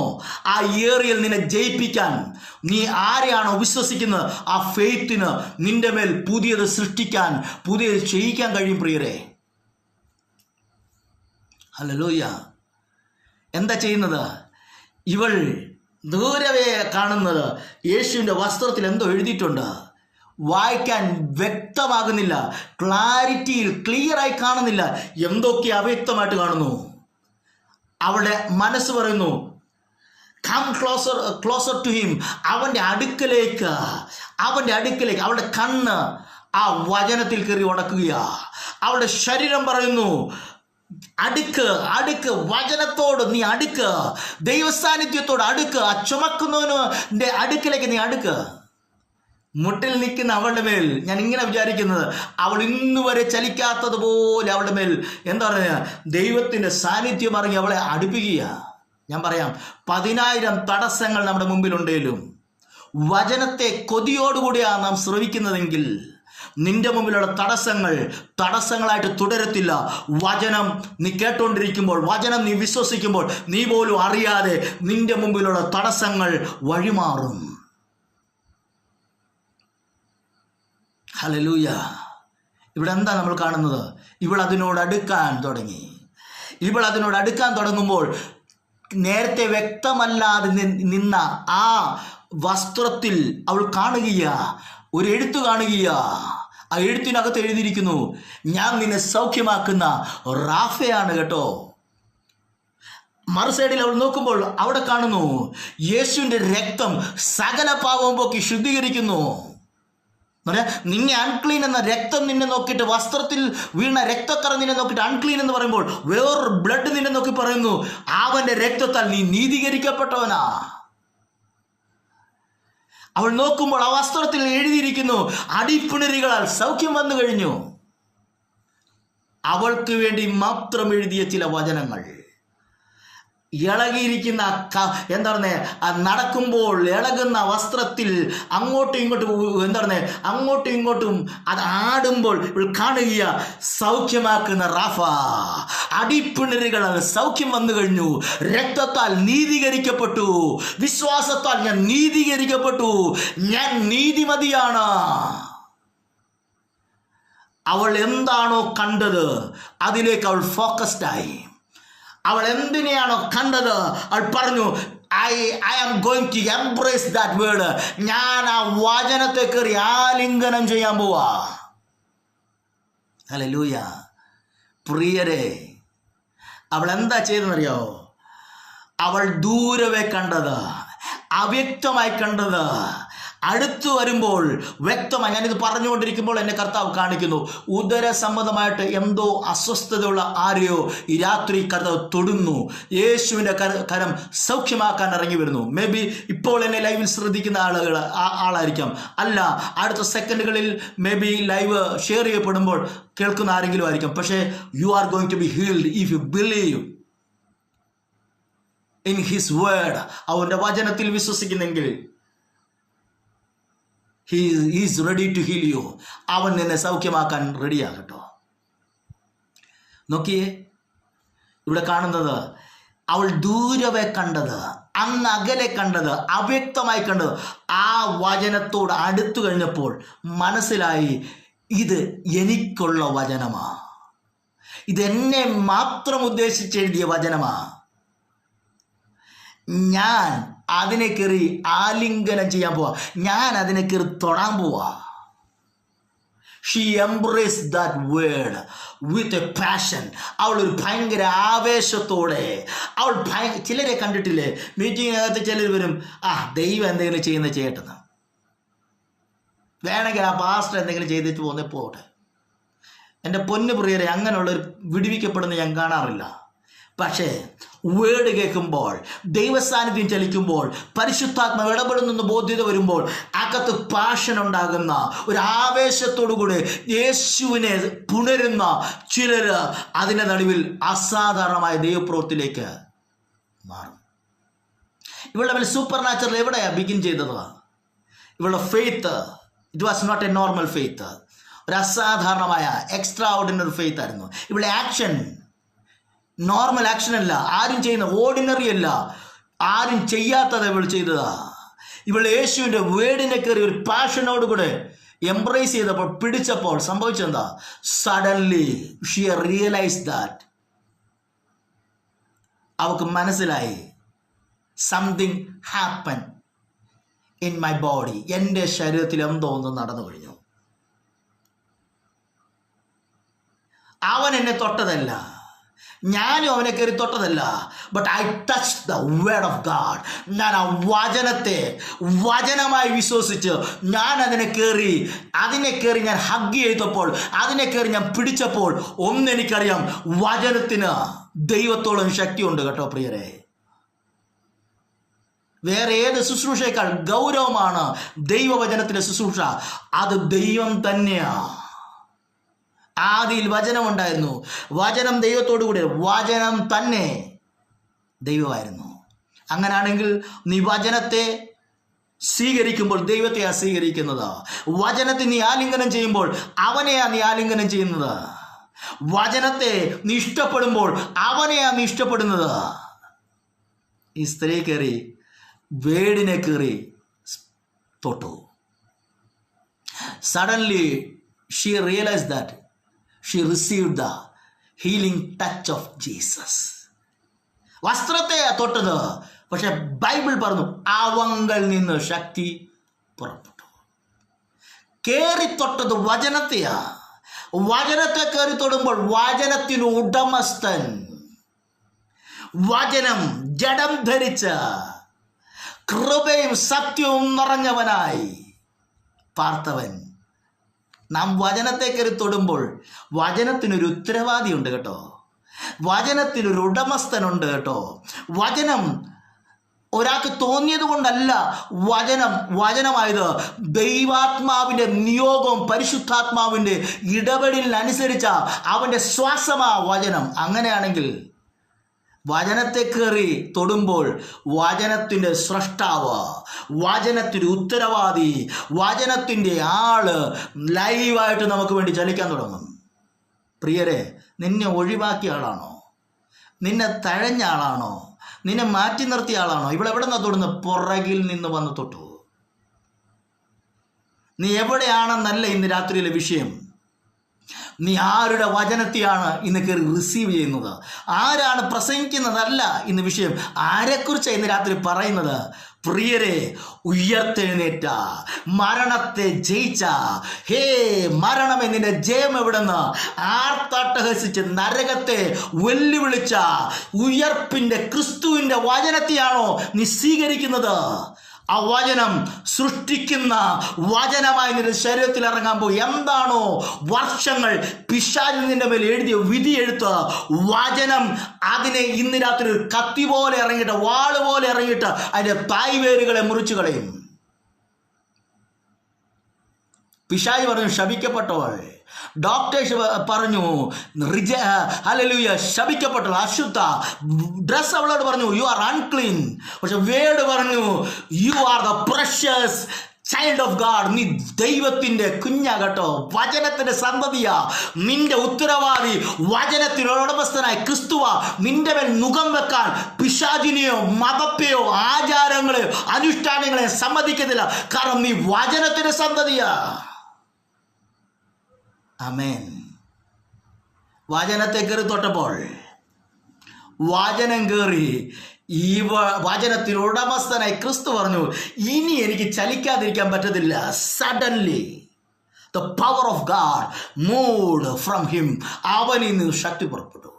A: ആ ഏറിയൽ നിന്നെ ജയിപ്പിക്കാൻ നീ ആരെയാണോ വിശ്വസിക്കുന്നത് ആ ഫെയ്ത്തിന് നിന്റെ മേൽ പുതിയത് സൃഷ്ടിക്കാൻ, പുതിയത് ചെയ്യിക്കാൻ കഴിയും പ്രിയരെ. ഹല്ലേലൂയ. എന്താ ചെയ്യുന്നത്? ഇവൾ ദൂരവേ കാണുന്നത് യേശുവിൻ്റെ വസ്ത്രത്തിൽ എന്തോ എഴുതിയിട്ടുണ്ട്. വായിക്കാൻ വ്യക്തമാകുന്നില്ല, ക്ലാരിറ്റിയിൽ ക്ലിയറായി കാണുന്നില്ല, എന്തൊക്കെ അവ്യക്തമായിട്ട് കാണുന്നു. അവളുടെ മനസ്സ് പറയുന്നു, കം ക്ലോസർ ടു ഹിം, അവൻ്റെ അടുക്കലേക്ക്. അവളുടെ കണ്ണ് ആ വചനത്തിൽ കയറി ഉടക്കുകയാ. അവളുടെ ശരീരം പറയുന്നു, അടുക്ക്, വചനത്തോട് നീ അടുക്ക്, ദൈവസാന്നിധ്യത്തോട് അടുക്ക്, ആ ചുമക്കുന്നവൻ്റെ അടുക്കിലേക്ക് നീ അടുക്ക്. മുട്ടിൽ നിൽക്കുന്ന അവളുടെ മേൽ ഞാൻ ഇങ്ങനെ വിചാരിക്കുന്നത്, അവൾ ഇന്നു വരെ ചലിക്കാത്തതുപോലെ അവളുടെ മേൽ എന്താ പറയുക, ദൈവത്തിൻ്റെ സാന്നിധ്യം അറിഞ്ഞ് അവളെ അടുപ്പിക്കുക. ഞാൻ പറയാം, 10,000 തടസ്സങ്ങൾ നമ്മുടെ മുമ്പിലുണ്ടെങ്കിലും വചനത്തെ കൊതിയോടുകൂടിയാണ് നാം ശ്രവിക്കുന്നതെങ്കിൽ നിന്റെ മുമ്പിലുള്ള തടസ്സങ്ങളായിട്ട് തുടരത്തില്ല. വചനം നീ കേട്ടുകൊണ്ടിരിക്കുമ്പോൾ, വചനം നീ വിശ്വസിക്കുമ്പോൾ, നീ പോലും അറിയാതെ നിന്റെ മുമ്പിലുള്ള തടസ്സങ്ങൾ വഴിമാറും. ഹല്ലേലൂയ. ഇവിടെ എന്താ നമ്മൾ കാണുന്നത്? ഇവൾ അതിനോട് അടുക്കാൻ തുടങ്ങുമ്പോൾ നേരത്തെ വ്യക്തമല്ലാതെ നിന്ന ആ വസ്ത്രത്തിൽ അവൾ ഒരു എഴുത്ത് കാണുകയാ. ആ എഴുത്തിനകത്ത് എഴുതിയിരിക്കുന്നു, ഞാൻ നിന്നെ സൗഖ്യമാക്കുന്ന റാഫയാണ് കേട്ടോ. മറുസൈഡിൽ അവൾ നോക്കുമ്പോൾ അവിടെ കാണുന്നു, യേശുവിൻ്റെ രക്തം സകല പാപവും പോക്കി ശുദ്ധീകരിക്കുന്നു. നിന്നെ അൺക്ലീൻ എന്ന രക്തം നിന്നെ നോക്കിയിട്ട്, വസ്ത്രത്തിൽ വീണ രക്തക്കറ നിന്നെ നോക്കിയിട്ട് അൺക്ലീൻ എന്ന് പറയുമ്പോൾ വേറൊരു ബ്ലഡ് നിന്നെ നോക്കി പറയുന്നു, അവൻ്റെ രക്തത്താൽ നീ നീതീകരിക്കപ്പെട്ടവനാ. അവൾ നോക്കുമ്പോൾ ആ വസ്ത്രത്തിൽ എഴുതിയിരിക്കുന്നു, അടിപ്പിണരുകളാൽ സൗഖ്യം വന്നു കഴിഞ്ഞു. അവൾക്ക് വേണ്ടി മാത്രം എഴുതിയ ചില വചനങ്ങൾ. ഇളകിയിരിക്കുന്ന നടക്കുമ്പോൾ ഇളകുന്ന വസ്ത്രത്തിൽ അങ്ങോട്ടും ഇങ്ങോട്ടും അത് ആടുമ്പോൾ കാണുക സൗഖ്യമാക്കുന്ന റാഫ. അടിപ്പിണരുകൾ സൗഖ്യം വന്നു കഴിഞ്ഞു. രക്തത്താൽ നീതീകരിക്കപ്പെട്ടു, വിശ്വാസത്താൽ ഞാൻ നീതീകരിക്കപ്പെട്ടു, ഞാൻ നീതിമതിയാണ്. അവൾ എന്താണോ കണ്ടത് അതിലേക്ക് അവൾ ഫോക്കസ്ഡായി. അവൾ എന്തിനെയാണോ കണ്ടത് അവൾ പറഞ്ഞു, I am going to embrace that word. ഞാൻ ആ വചനത്തെ കയറി ആലിംഗനം ചെയ്യാൻ പോവാ. ഹല്ലേലൂയ. പ്രിയരെ, അവൾ എന്താ ചെയ്തെന്നറിയോ? അവൾ ദൂരവേ കണ്ടത്, അവ്യക്തമായി കണ്ടത് അടുത്തു വരുമ്പോൾ വ്യക്തമായി. ഞാനിത് പറഞ്ഞുകൊണ്ടിരിക്കുമ്പോൾ എന്നെ കർത്താവ് കാണിക്കുന്നു, ഉദര സംബന്ധമായിട്ട് എന്തോ അസ്വസ്ഥതയുള്ള ആരെയോ ഈ രാത്രി കർത്താവ് തൊടുന്നു. യേശുവിൻ്റെ കരം സൗഖ്യമാക്കാൻ ഇറങ്ങി വരുന്നു. മേ ബി ഇപ്പോൾ എന്നെ ലൈവിൽ ശ്രദ്ധിക്കുന്ന ആളായിരിക്കാം, അല്ല അടുത്ത സെക്കൻഡുകളിൽ മേ ബി ലൈവ് ഷെയർ ചെയ്യപ്പെടുമ്പോൾ കേൾക്കുന്ന ആരെങ്കിലും ആയിരിക്കാം. പക്ഷേ you are going to be healed if you believe in his word. അവൻ്റെ വചനത്തിൽ വിശ്വസിക്കുന്നെങ്കിൽ he is ready to heal you. അവൻ നിന്നെ സൗഖ്യമാക്കാൻ റെഡിയാകട്ടോ. നോക്കിയേ, ഇവിടെ കാണുന്നത് അവൾ ദൂരവേ കണ്ടത്, അങ്ങ് അകലെ കണ്ടത്, അവ്യക്തമായി കണ്ടത്. ആ വചനത്തോട് അടുത്തു കഴിഞ്ഞപ്പോൾ മനസ്സിലായി, ഇത് എനിക്കുള്ള വചനമാ, ഇതെന്നെ മാത്രം ഉദ്ദേശിച്ചെഴുതിയ വചനമാ. ഞാൻ അതിനെ കയറി ആലിംഗനം ചെയ്യാൻ പോവാ, ഞാൻ അതിനെ കയറി തൊടാൻ പോവാ. She embrace that word with a passion. അവൾ ഒരു ഭയങ്കര ആവേശത്തോടെ, അവൾ ചിലരെ കണ്ടിട്ടില്ലേ, മീറ്റിങ്ങിനകത്ത് ചിലർ വരും, ദൈവം എന്തെങ്കിലും ചെയ്യുന്നത് ചെയ്യട്ടെന്ന്, വേണമെങ്കിൽ ആ പാസ്റ്റർ എന്തെങ്കിലും ചെയ്തിട്ട് പോട്ടെ. എൻ്റെ പൊന്നു പ്രിയരെ, അങ്ങനെയുള്ളൊരു വിടുവിക്കപ്പെടുന്ന ഞാൻ കാണാറില്ല. പക്ഷേ വേർഡ് കേൾക്കുമ്പോൾ, ദൈവസാന്നിധ്യം ചലിക്കുമ്പോൾ, പരിശുദ്ധാത്മാവ് ഇടപെടുന്നെന്ന് ബോധ്യത വരുമ്പോൾ അകത്ത് പാഷൻ ഉണ്ടാകുന്ന ഒരു ആവേശത്തോടുകൂടി യേശുവിനെ പുണരുന്ന ചിലർ അതിൻ്റെ നടുവിൽ അസാധാരണമായ ദൈവപ്രവൃത്തിയിലേക്ക് മാറും. ഇവളുടെ സൂപ്പർ നാച്ചുറൽ എവിടെയാണ് ബിഗിൻ ചെയ്തത്? ഇവളുടെ faith, it was not a normal faith, ഒരു അസാധാരണമായ എക്സ്ട്രാ ഓർഡിനറി ഫെയ്ത്ത് ആയിരുന്നു. ഇവളുടെ ആക്ഷൻ നോർമൽ ആക്ഷൻ അല്ല, ആരും ചെയ്യുന്ന ഓർഡിനറി അല്ല, ആരും ചെയ്യാത്തത് ഇവൾ ചെയ്തതാ. ഇവൾ യേശുവിൻ്റെ വേർഡിനെ കയറി ഒരു പാഷനോടുകൂടെ എംബ്രേസ് ചെയ്തപ്പോൾ, പിടിച്ചപ്പോൾ സംഭവിച്ചെന്താ? സഡൻലി ഷീ റിയലൈസ് ദാറ്റ്, അവൾക്ക് മനസ്സിലായി, something happen in my body, എൻ്റെ ശരീരത്തിൽ എന്തോ ഒന്ന് നടന്നു കഴിഞ്ഞു. അവൻ എന്നെ തൊട്ടതല്ല, ഞാനും അവനെ കയറി തൊട്ടതല്ല, but I touch the word of God. ഞാൻ ആ വചനത്തെ വചനമായി വിശ്വസിച്ച് ഞാൻ അതിനെ കയറി ഞാൻ ഹഗ് ചെയ്തപ്പോൾ, അതിനെ കയറി ഞാൻ പിടിച്ചപ്പോൾ ഒന്നെനിക്കറിയാം, വചനത്തിന് ദൈവത്തോളം ശക്തിയുണ്ട് കേട്ടോ പ്രിയരെ. വേറെ ഏത് ശുശ്രൂഷയേക്കാൾ ഗൗരവമാണ് ദൈവവചനത്തിൻ്റെ ശുശ്രൂഷ. അത് ദൈവം തന്നെയാണ്. ആദിയിൽ വചനമുണ്ടായിരുന്നു, വചനം ദൈവത്തോടു കൂടി, വചനം തന്നെ ദൈവമായിരുന്നു. അങ്ങനാണെങ്കിൽ നീ വചനത്തെ സ്വീകരിക്കുമ്പോൾ ദൈവത്തെയാ സ്വീകരിക്കുന്നത്. വചനത്തെ നീ ആലിംഗനം ചെയ്യുമ്പോൾ അവനെയാ നീ ആലിംഗനം ചെയ്യുന്നത്. വചനത്തെ നീ ഇഷ്ടപ്പെടുമ്പോൾ അവനെയാ നീ ഇഷ്ടപ്പെടുന്നത്. ഈ സ്ത്രീ കയറി വേടിനെ കയറി തൊട്ടു. Suddenly she realise that she received the healing touch of Jesus. വസ്ത്രത്തെ തൊട്ടത്, പക്ഷെ ബൈബിൾ പറഞ്ഞു അവങ്കൽ നിന്ന് ശക്തി പുറപ്പെട്ടു. കയറി തൊട്ടത് വചനത്തെയാ. വചനത്തെ കയറി തൊടുമ്പോൾ വചനത്തിന് ഉടമസ്ഥൻ, വചനം ജഡം ധരിച്ച കൃപയും സത്യവും നിറഞ്ഞവനായി പാർത്തവൻ. നാം വചനത്തെ കയറി തൊടുമ്പോൾ വചനത്തിനൊരു ഉത്തരവാദിയുണ്ട് കേട്ടോ, വചനത്തിനൊരു ഉടമസ്ഥനുണ്ട് കേട്ടോ. വചനം ഒരാൾക്ക് തോന്നിയത് കൊണ്ടല്ല വചനമായത്. ദൈവാത്മാവിൻ്റെ നിയോഗവും പരിശുദ്ധാത്മാവിൻ്റെ ഇടപെടലിനനുസരിച്ച അവൻ്റെ ശ്വാസമാ വചനം. അങ്ങനെയാണെങ്കിൽ വചനത്തെ കയറി തൊടുമ്പോൾ വചനത്തിൻ്റെ സ്രഷ്ടാവ്, വചനത്തിൻ്റെ ഉത്തരവാദി, വചനത്തിൻ്റെ ആള് ലൈവായിട്ട് നമുക്ക് വേണ്ടി ചലിക്കാൻ തുടങ്ങും. പ്രിയരെ, നിന്നെ ഒഴിവാക്കിയ ആളാണോ? നിന്നെ തഴഞ്ഞ ആളാണോ? നിന്നെ മാറ്റി നിർത്തിയ ആളാണോ? ഇവളെവിടെ നിന്നാ തൊടുന്നത്? പുറകിൽ നിന്ന് വന്ന് തൊട്ടു. നീ എവിടെയാണെന്നല്ല ഇന്ന് രാത്രിയിലെ വിഷയം. നീ ആരുടെ വചനത്തെയാണ് ഇന്ന് കയറി റിസീവ് ചെയ്യുന്നത്? ആരാണ് പ്രസംഗിക്കുന്നതല്ല ഇന്ന് വിഷയം. ആരെക്കുറിച്ചാണ് ഇന്ന് രാത്രി പറയുന്നത്? പ്രിയരെ, ഉയർത്തെഴുന്നേറ്റ, മരണത്തെ ജയിച്ച, ഹേ മരണമേ നിന്റെ ജയം എവിടെന്ന് ആർത്തട്ടഹസിച്ച് നരകത്തെ വെല്ലുവിളിച്ച ഉയർപ്പിന്റെ ക്രിസ്തുവിന്റെ വചനത്തെയാണോ നീ സ്വീകരിക്കുന്നത്? ആ വചനം സൃഷ്ടിക്കുന്ന വചനമായി നിന്റെ ശരീരത്തിൽ ഇറങ്ങാൻ പോകും. എന്താണോ വർഷങ്ങൾ പിശാച് നിന്റെ മേൽ എഴുതിയ വിധി എഴുത്ത് വചനം, അതിനെ ഇന്ന് രാത്രി ഒരു കത്തി പോലെ ഇറങ്ങിയിട്ട്, വാള് പോലെ ഇറങ്ങിയിട്ട് അതിൻ്റെ തായ്വേരുകളെ മുറിച്ചു കളയും. പിശാച് പറഞ്ഞു ശപിക്കപ്പെട്ടവൾ, ഡോക്ടേഴ്സ് പറഞ്ഞു ഹല്ലേലൂയ ശപിക്കപ്പെട്ടവൾ, അശുദ്ധ. ഡ്രസ് അവളോട് പറഞ്ഞു യു ആർ അൺക്ലീൻ. പക്ഷെ വേർഡ് പറഞ്ഞു you are the precious child of God. നീ ദൈവത്തിന്റെ കുഞ്ഞാകട്ടോ, വചനത്തിന്റെ സന്തതിയാ. നിന്റെ ഉത്തരവാദി വചനത്തിന് ഉടമസ്ഥനായ ക്രിസ്തുവാ. നിന്റെ മേൽ മുഖം വെക്കാൻ പിശാചിനെയോ മതത്തെയോ ആചാരങ്ങളെയോ അനുഷ്ഠാനങ്ങളെയോ സമ്മതിക്കത്തില്ല. കാരണം നീ വചനത്തിന്റെ സന്തതിയാ. ആമേൻ. വചനത്തെ കയറി തൊട്ടപ്പോൾ, വചനം കയറി ഈ വചനത്തിന് ഉടമസ്ഥനായി ക്രിസ്തു പറഞ്ഞു ഇനി എനിക്ക് ചലിക്കാതിരിക്കാൻ പറ്റത്തില്ല. Suddenly the power of God moved from him. അവനിൽ നിന്ന് ശക്തി പുറപ്പെട്ടു.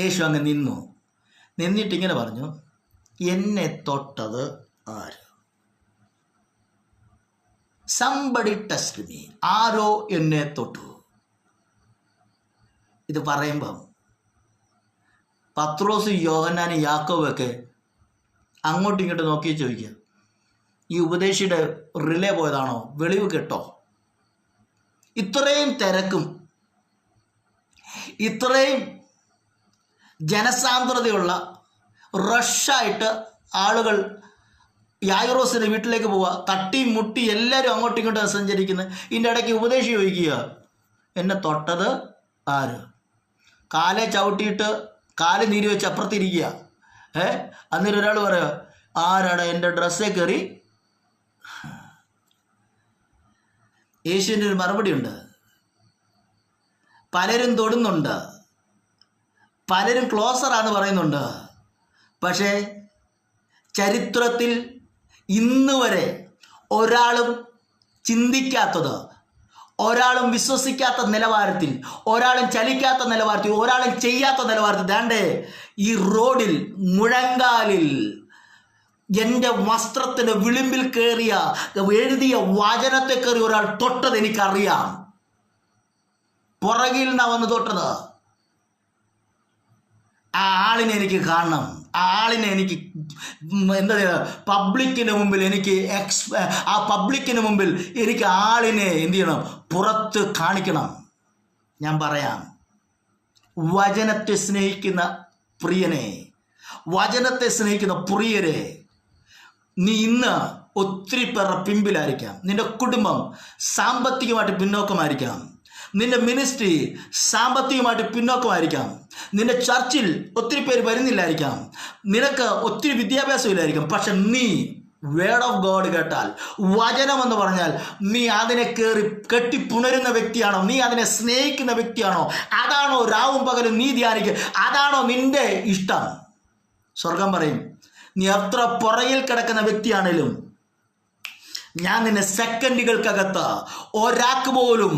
A: യേശു അങ്ങ് നിന്നിട്ടിങ്ങനെ പറഞ്ഞു, എന്നെ തൊട്ടത് ആര്? Somebody touched me. ആരോ എന്നെ തൊട്ടു. ഇത് പറയുമ്പം പത്രോസ്, യോഹന്നാൻ, യാക്കോബൊക്കെ അങ്ങോട്ടും ഇങ്ങോട്ടും നോക്കി ചോദിക്കുക, ഈ ഉപദേശിയുടെ റിലേ പോയതാണോ? വെളിവ് കേട്ടോ? ഇത്രയും തിരക്കും ഇത്രയും ജനസാന്ദ്രതയുള്ള റഷായിട്ട് ആളുകൾ യായിറോസിന്റെ വീട്ടിലേക്ക് പോവുക, തട്ടി മുട്ടി എല്ലാവരും അങ്ങോട്ടും ഇങ്ങോട്ടും സഞ്ചരിക്കുന്നത്. ഇതിൻ്റെ ഇടയ്ക്ക് ഉപദേശി ചോദിക്കുക, എന്നെ തൊട്ടത് ആര്? കാലെ ചവിട്ടിയിട്ട് കാല് നീര് വെച്ച് അപ്പുറത്തിരിക്കുക. അന്നേരം ഒരാൾ പറയുക, ആരാടാ എൻ്റെ ഡ്രസ്സേ കയറി? യേശുവിൻ്റെ ഒരു മറുപടി ഉണ്ട്. പലരും തൊടുന്നുണ്ട്, പലരും ക്ലോസറാന്ന് പറയുന്നുണ്ട്. പക്ഷേ ചരിത്രത്തിൽ ഇന്ന് വരെ ഒരാളും ചിന്തിക്കാത്തത്, ഒരാളും വിശ്വസിക്കാത്ത നിലവാരത്തിൽ, ഒരാളും ചലിക്കാത്ത നിലവാരത്തിൽ, ഒരാളും ചെയ്യാത്ത നിലവാരത്തിൽ, ദാണ്ടേ ഈ റോഡിൽ മുഴങ്കാലിൽ എൻ്റെ വസ്ത്രത്തിൻ്റെ വിളിമ്പിൽ കയറിയ എഴുതിയ വചനത്തെ കയറി ഒരാൾ തൊട്ടത് എനിക്കറിയാം. പുറകിൽ നിന്നാ വന്ന് തൊട്ടത്. ആ ആളിനെ എനിക്ക് കാണണം. ആ ആളിനെ എനിക്ക് എന്താ പബ്ലിക്കിന് മുമ്പിൽ എനിക്ക് ആ പബ്ലിക്കിന് മുമ്പിൽ എനിക്ക് ആളിനെ എന്ത് ചെയ്യണം? പുറത്ത് കാണിക്കണം. ഞാൻ പറയാം, വചനത്തെ സ്നേഹിക്കുന്ന പ്രിയനെ, വചനത്തെ സ്നേഹിക്കുന്ന പ്രിയരെ, നീ ഇന്ന് ഒത്തിരി പേരുടെ പിമ്പിലായിരിക്കാം. നിന്റെ കുടുംബം സാമ്പത്തികമായിട്ട് പിന്നോക്കമായിരിക്കാം. നിന്റെ മിനിസ്ട്രി സാമ്പത്തികമായിട്ട് പിന്നോക്കമായിരിക്കാം. നിന്റെ ചർച്ചിൽ ഒത്തിരി പേര് വരുന്നില്ലായിരിക്കാം. നിനക്ക് ഒത്തിരി വിദ്യാഭ്യാസം ഇല്ലായിരിക്കാം. പക്ഷെ നീ വേർഡ് ഓഫ് ഗോഡ് കേട്ടാൽ, വചനം എന്ന് പറഞ്ഞാൽ നീ അതിനെ കയറി കെട്ടിപ്പുണരുന്ന വ്യക്തിയാണോ? നീ അതിനെ സ്നേഹിക്കുന്ന വ്യക്തിയാണോ? അതാണോ രാവും പകലും നീ ധ്യാനിക്കുക? അതാണോ നിന്റെ ഇഷ്ടം? സ്വർഗം പറയും, നീ എത്ര പുറകിൽ കിടക്കുന്ന വ്യക്തിയാണേലും ഞാൻ നിന്നെ സെക്കൻഡുകൾക്കകത്ത് ഒരാൾക്ക് പോലും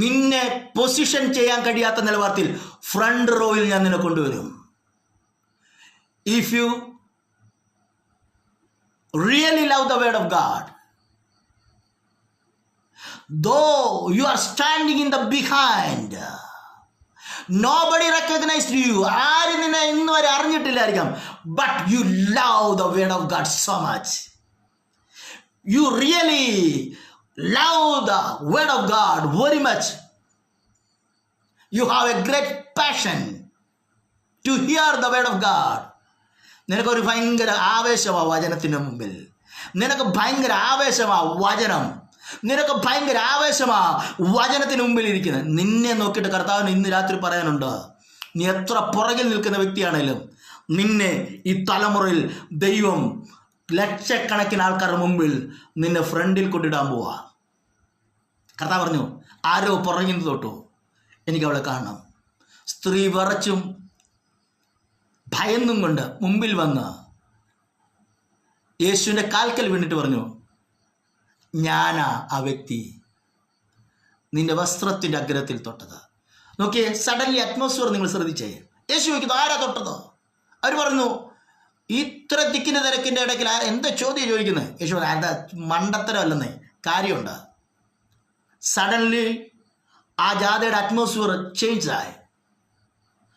A: നിന്നെ പൊസിഷൻ ചെയ്യാൻ കഴിയാത്ത നിലവാരത്തിൽ ഫ്രണ്ട് റോയിൽ ഞാൻ നിന്നെ കൊണ്ടുവരും. If you really love the word of God, though you are standing in the behind, nobody recognized you. ആരും നിന്നെ ഇന്ന് വരെ അറിഞ്ഞിട്ടില്ലായിരിക്കാം. but you love the word of God so much. You really love the word of God very much. You have a great passion to hear the word of God. നിനക്കൊരു ഭയങ്കര ആവേശമാണ് വചനത്തിന് മുമ്പിൽ. നിനക്ക് ഭയങ്കര ആവേശമാണ് വചനം. നിനക്ക് ഭയങ്കര ആവേശമാണ് വചനത്തിന് മുമ്പിൽ ഇരിക്കുന്നത്. നിന്നെ നോക്കിയിട്ട് കർത്താവിന് ഇന്ന് രാത്രി പറയാനുണ്ട്, നീ എത്ര പുറകിൽ നിൽക്കുന്ന വ്യക്തിയാണെങ്കിലും നിന്നെ ഈ തലമുറയിൽ ദൈവം ലക്ഷക്കണക്കിന് ആൾക്കാരുടെ മുമ്പിൽ നിന്നെ ഫ്രണ്ടിൽ കൊണ്ടിടാൻ പോവാ. കർത്താവ് പറഞ്ഞു, ആരോ പുറകിൽ തൊട്ടു, എനിക്ക് അവളെ കാണണം. സ്ത്രീ വിറച്ചും ഭയന്നും കൊണ്ട് മുമ്പിൽ വന്ന് യേശുവിൻ്റെ കാൽക്കൽ വീണിട്ട് പറഞ്ഞു, ഞാനാ ആ വ്യക്തി, നിന്റെ വസ്ത്രത്തിൻ്റെ അഗ്രത്തിൽ തൊട്ടത്. നോക്കിയേ, സഡൻലി അറ്റ്മോസ്ഫിയർ നിങ്ങൾ ശ്രദ്ധിച്ചേ. യേശു ചോദിക്കുന്നു, ആരാ തൊട്ടത്? അവർ പറഞ്ഞു, ഇത്ര തിക്കിൻ്റെ തിരക്കിൻ്റെ ഇടയ്ക്ക് എന്താ ചോദ്യം ചോദിക്കുന്നത്? യേശു എന്താ മണ്ടത്തരമല്ലെന്നേ, കാര്യമുണ്ട്. സഡൻലി ആ ജാഥയുടെ അറ്റ്മോസ്ഫിയർ ചേഞ്ച് ആയി.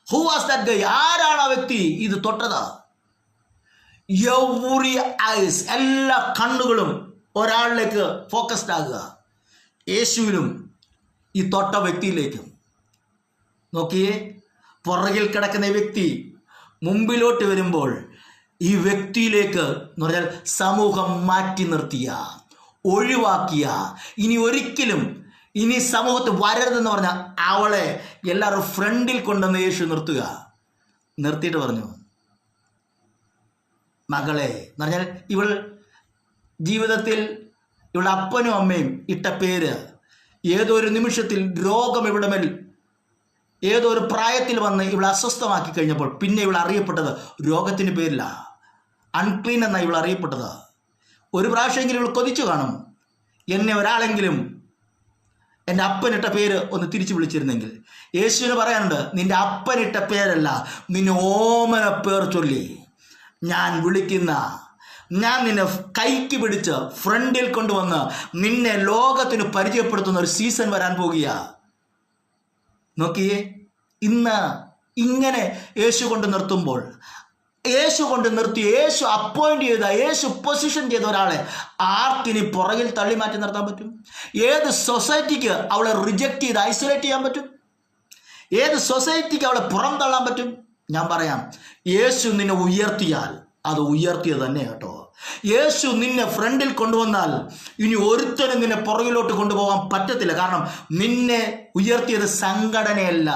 A: Who was that guy? ആരാണ് ആ വ്യക്തി ഇത് തൊട്ടത്? എവറി ഐസ്, എല്ലാ കണ്ണുകളും ഒരാളിലേക്ക് ഫോക്കസ്ഡ് ആകുക, യേശുവിനും ഈ തൊട്ട വ്യക്തിയിലേക്കും. നോക്കിയേ, പുറകിൽ കിടക്കുന്ന വ്യക്തി മുമ്പിലോട്ട് വരുമ്പോൾ ഈ വ്യക്തിയിലേക്ക് എന്ന് പറഞ്ഞാൽ സമൂഹം മാറ്റി നിർത്തിയ, ഒഴിവാക്കിയ, ഇനി ഒരിക്കലും ഇനി സമൂഹത്തിൽ വരരുതെന്ന് പറഞ്ഞാൽ അവളെ എല്ലാവരും ഫ്രണ്ടിൽ കൊണ്ടുവന്ന് യേശു നിർത്തുക. നിർത്തിയിട്ട് പറഞ്ഞു, മകളെ എന്ന് പറഞ്ഞാൽ ഇവൾ ജീവിതത്തിൽ ഇവളുടെ അപ്പനും അമ്മയും ഇട്ട പേര് ഏതോ ഒരു നിമിഷത്തിൽ രോഗം ഇവിടെ മേൽ ഏതോ ഒരു പ്രായത്തിൽ വന്ന് ഇവളെ അസ്വസ്ഥമാക്കി കഴിഞ്ഞപ്പോൾ പിന്നെ ഇവൾ അറിയപ്പെട്ടത് രോഗത്തിന് പേരില്ല, അൺക്ലീൻ എന്നാണ് ഇവൾ അറിയപ്പെട്ടത്. ഒരു പ്രാവശ്യമെങ്കിലും ഇവൾ കൊതിച്ചു കാണും, എന്നെ ഒരാളെങ്കിലും എൻ്റെ അപ്പനിട്ട പേര് ഒന്ന് തിരിച്ചു വിളിച്ചിരുന്നെങ്കിൽ. യേശുവിന് പറയാനുണ്ട്, നിന്റെ അപ്പനിട്ട പേരല്ല, നിന്നെ ഓമന പേർ ചൊല്ലി ഞാൻ വിളിക്കുന്ന, ഞാൻ നിന്നെ കൈക്ക് പിടിച്ച് ഫ്രണ്ടിൽ കൊണ്ടുവന്ന് നിന്നെ ലോകത്തിന് പരിചയപ്പെടുത്തുന്ന ഒരു സീസൺ വരാൻ പോകുക. നോക്കിയേ, ഇന്ന് ഇങ്ങനെ യേശു കൊണ്ട് നിർത്തുമ്പോൾ, യേശു കൊണ്ട് നിർത്തി, യേശു അപ്പോയിന്റ് ചെയ്ത, യേശു പൊസിഷൻ ചെയ്ത ഒരാളെ ആർക്കിനി പുറകിൽ തള്ളി മാറ്റി നിർത്താൻ പറ്റും? ഏത് സൊസൈറ്റിക്ക് അവളെ റിജക്റ്റ് ചെയ്ത് ഐസൊലേറ്റ് ചെയ്യാൻ പറ്റും? ഏത് സൊസൈറ്റിക്ക് അവളെ പുറം തള്ളാൻ പറ്റും? ഞാൻ പറയാം, യേശു നിന്നെ ഉയർത്തിയാൽ അത് ഉയർത്തിയത് തന്നെ കേട്ടോ. യേശു നിന്നെ ഫ്രണ്ടിൽ കൊണ്ടുവന്നാൽ ഇനി ഒരുത്തനും നിന്നെ പുറകിലോട്ട് കൊണ്ടുപോകാൻ പറ്റത്തില്ല. കാരണം നിന്നെ ഉയർത്തിയത് സംഘടനയല്ല,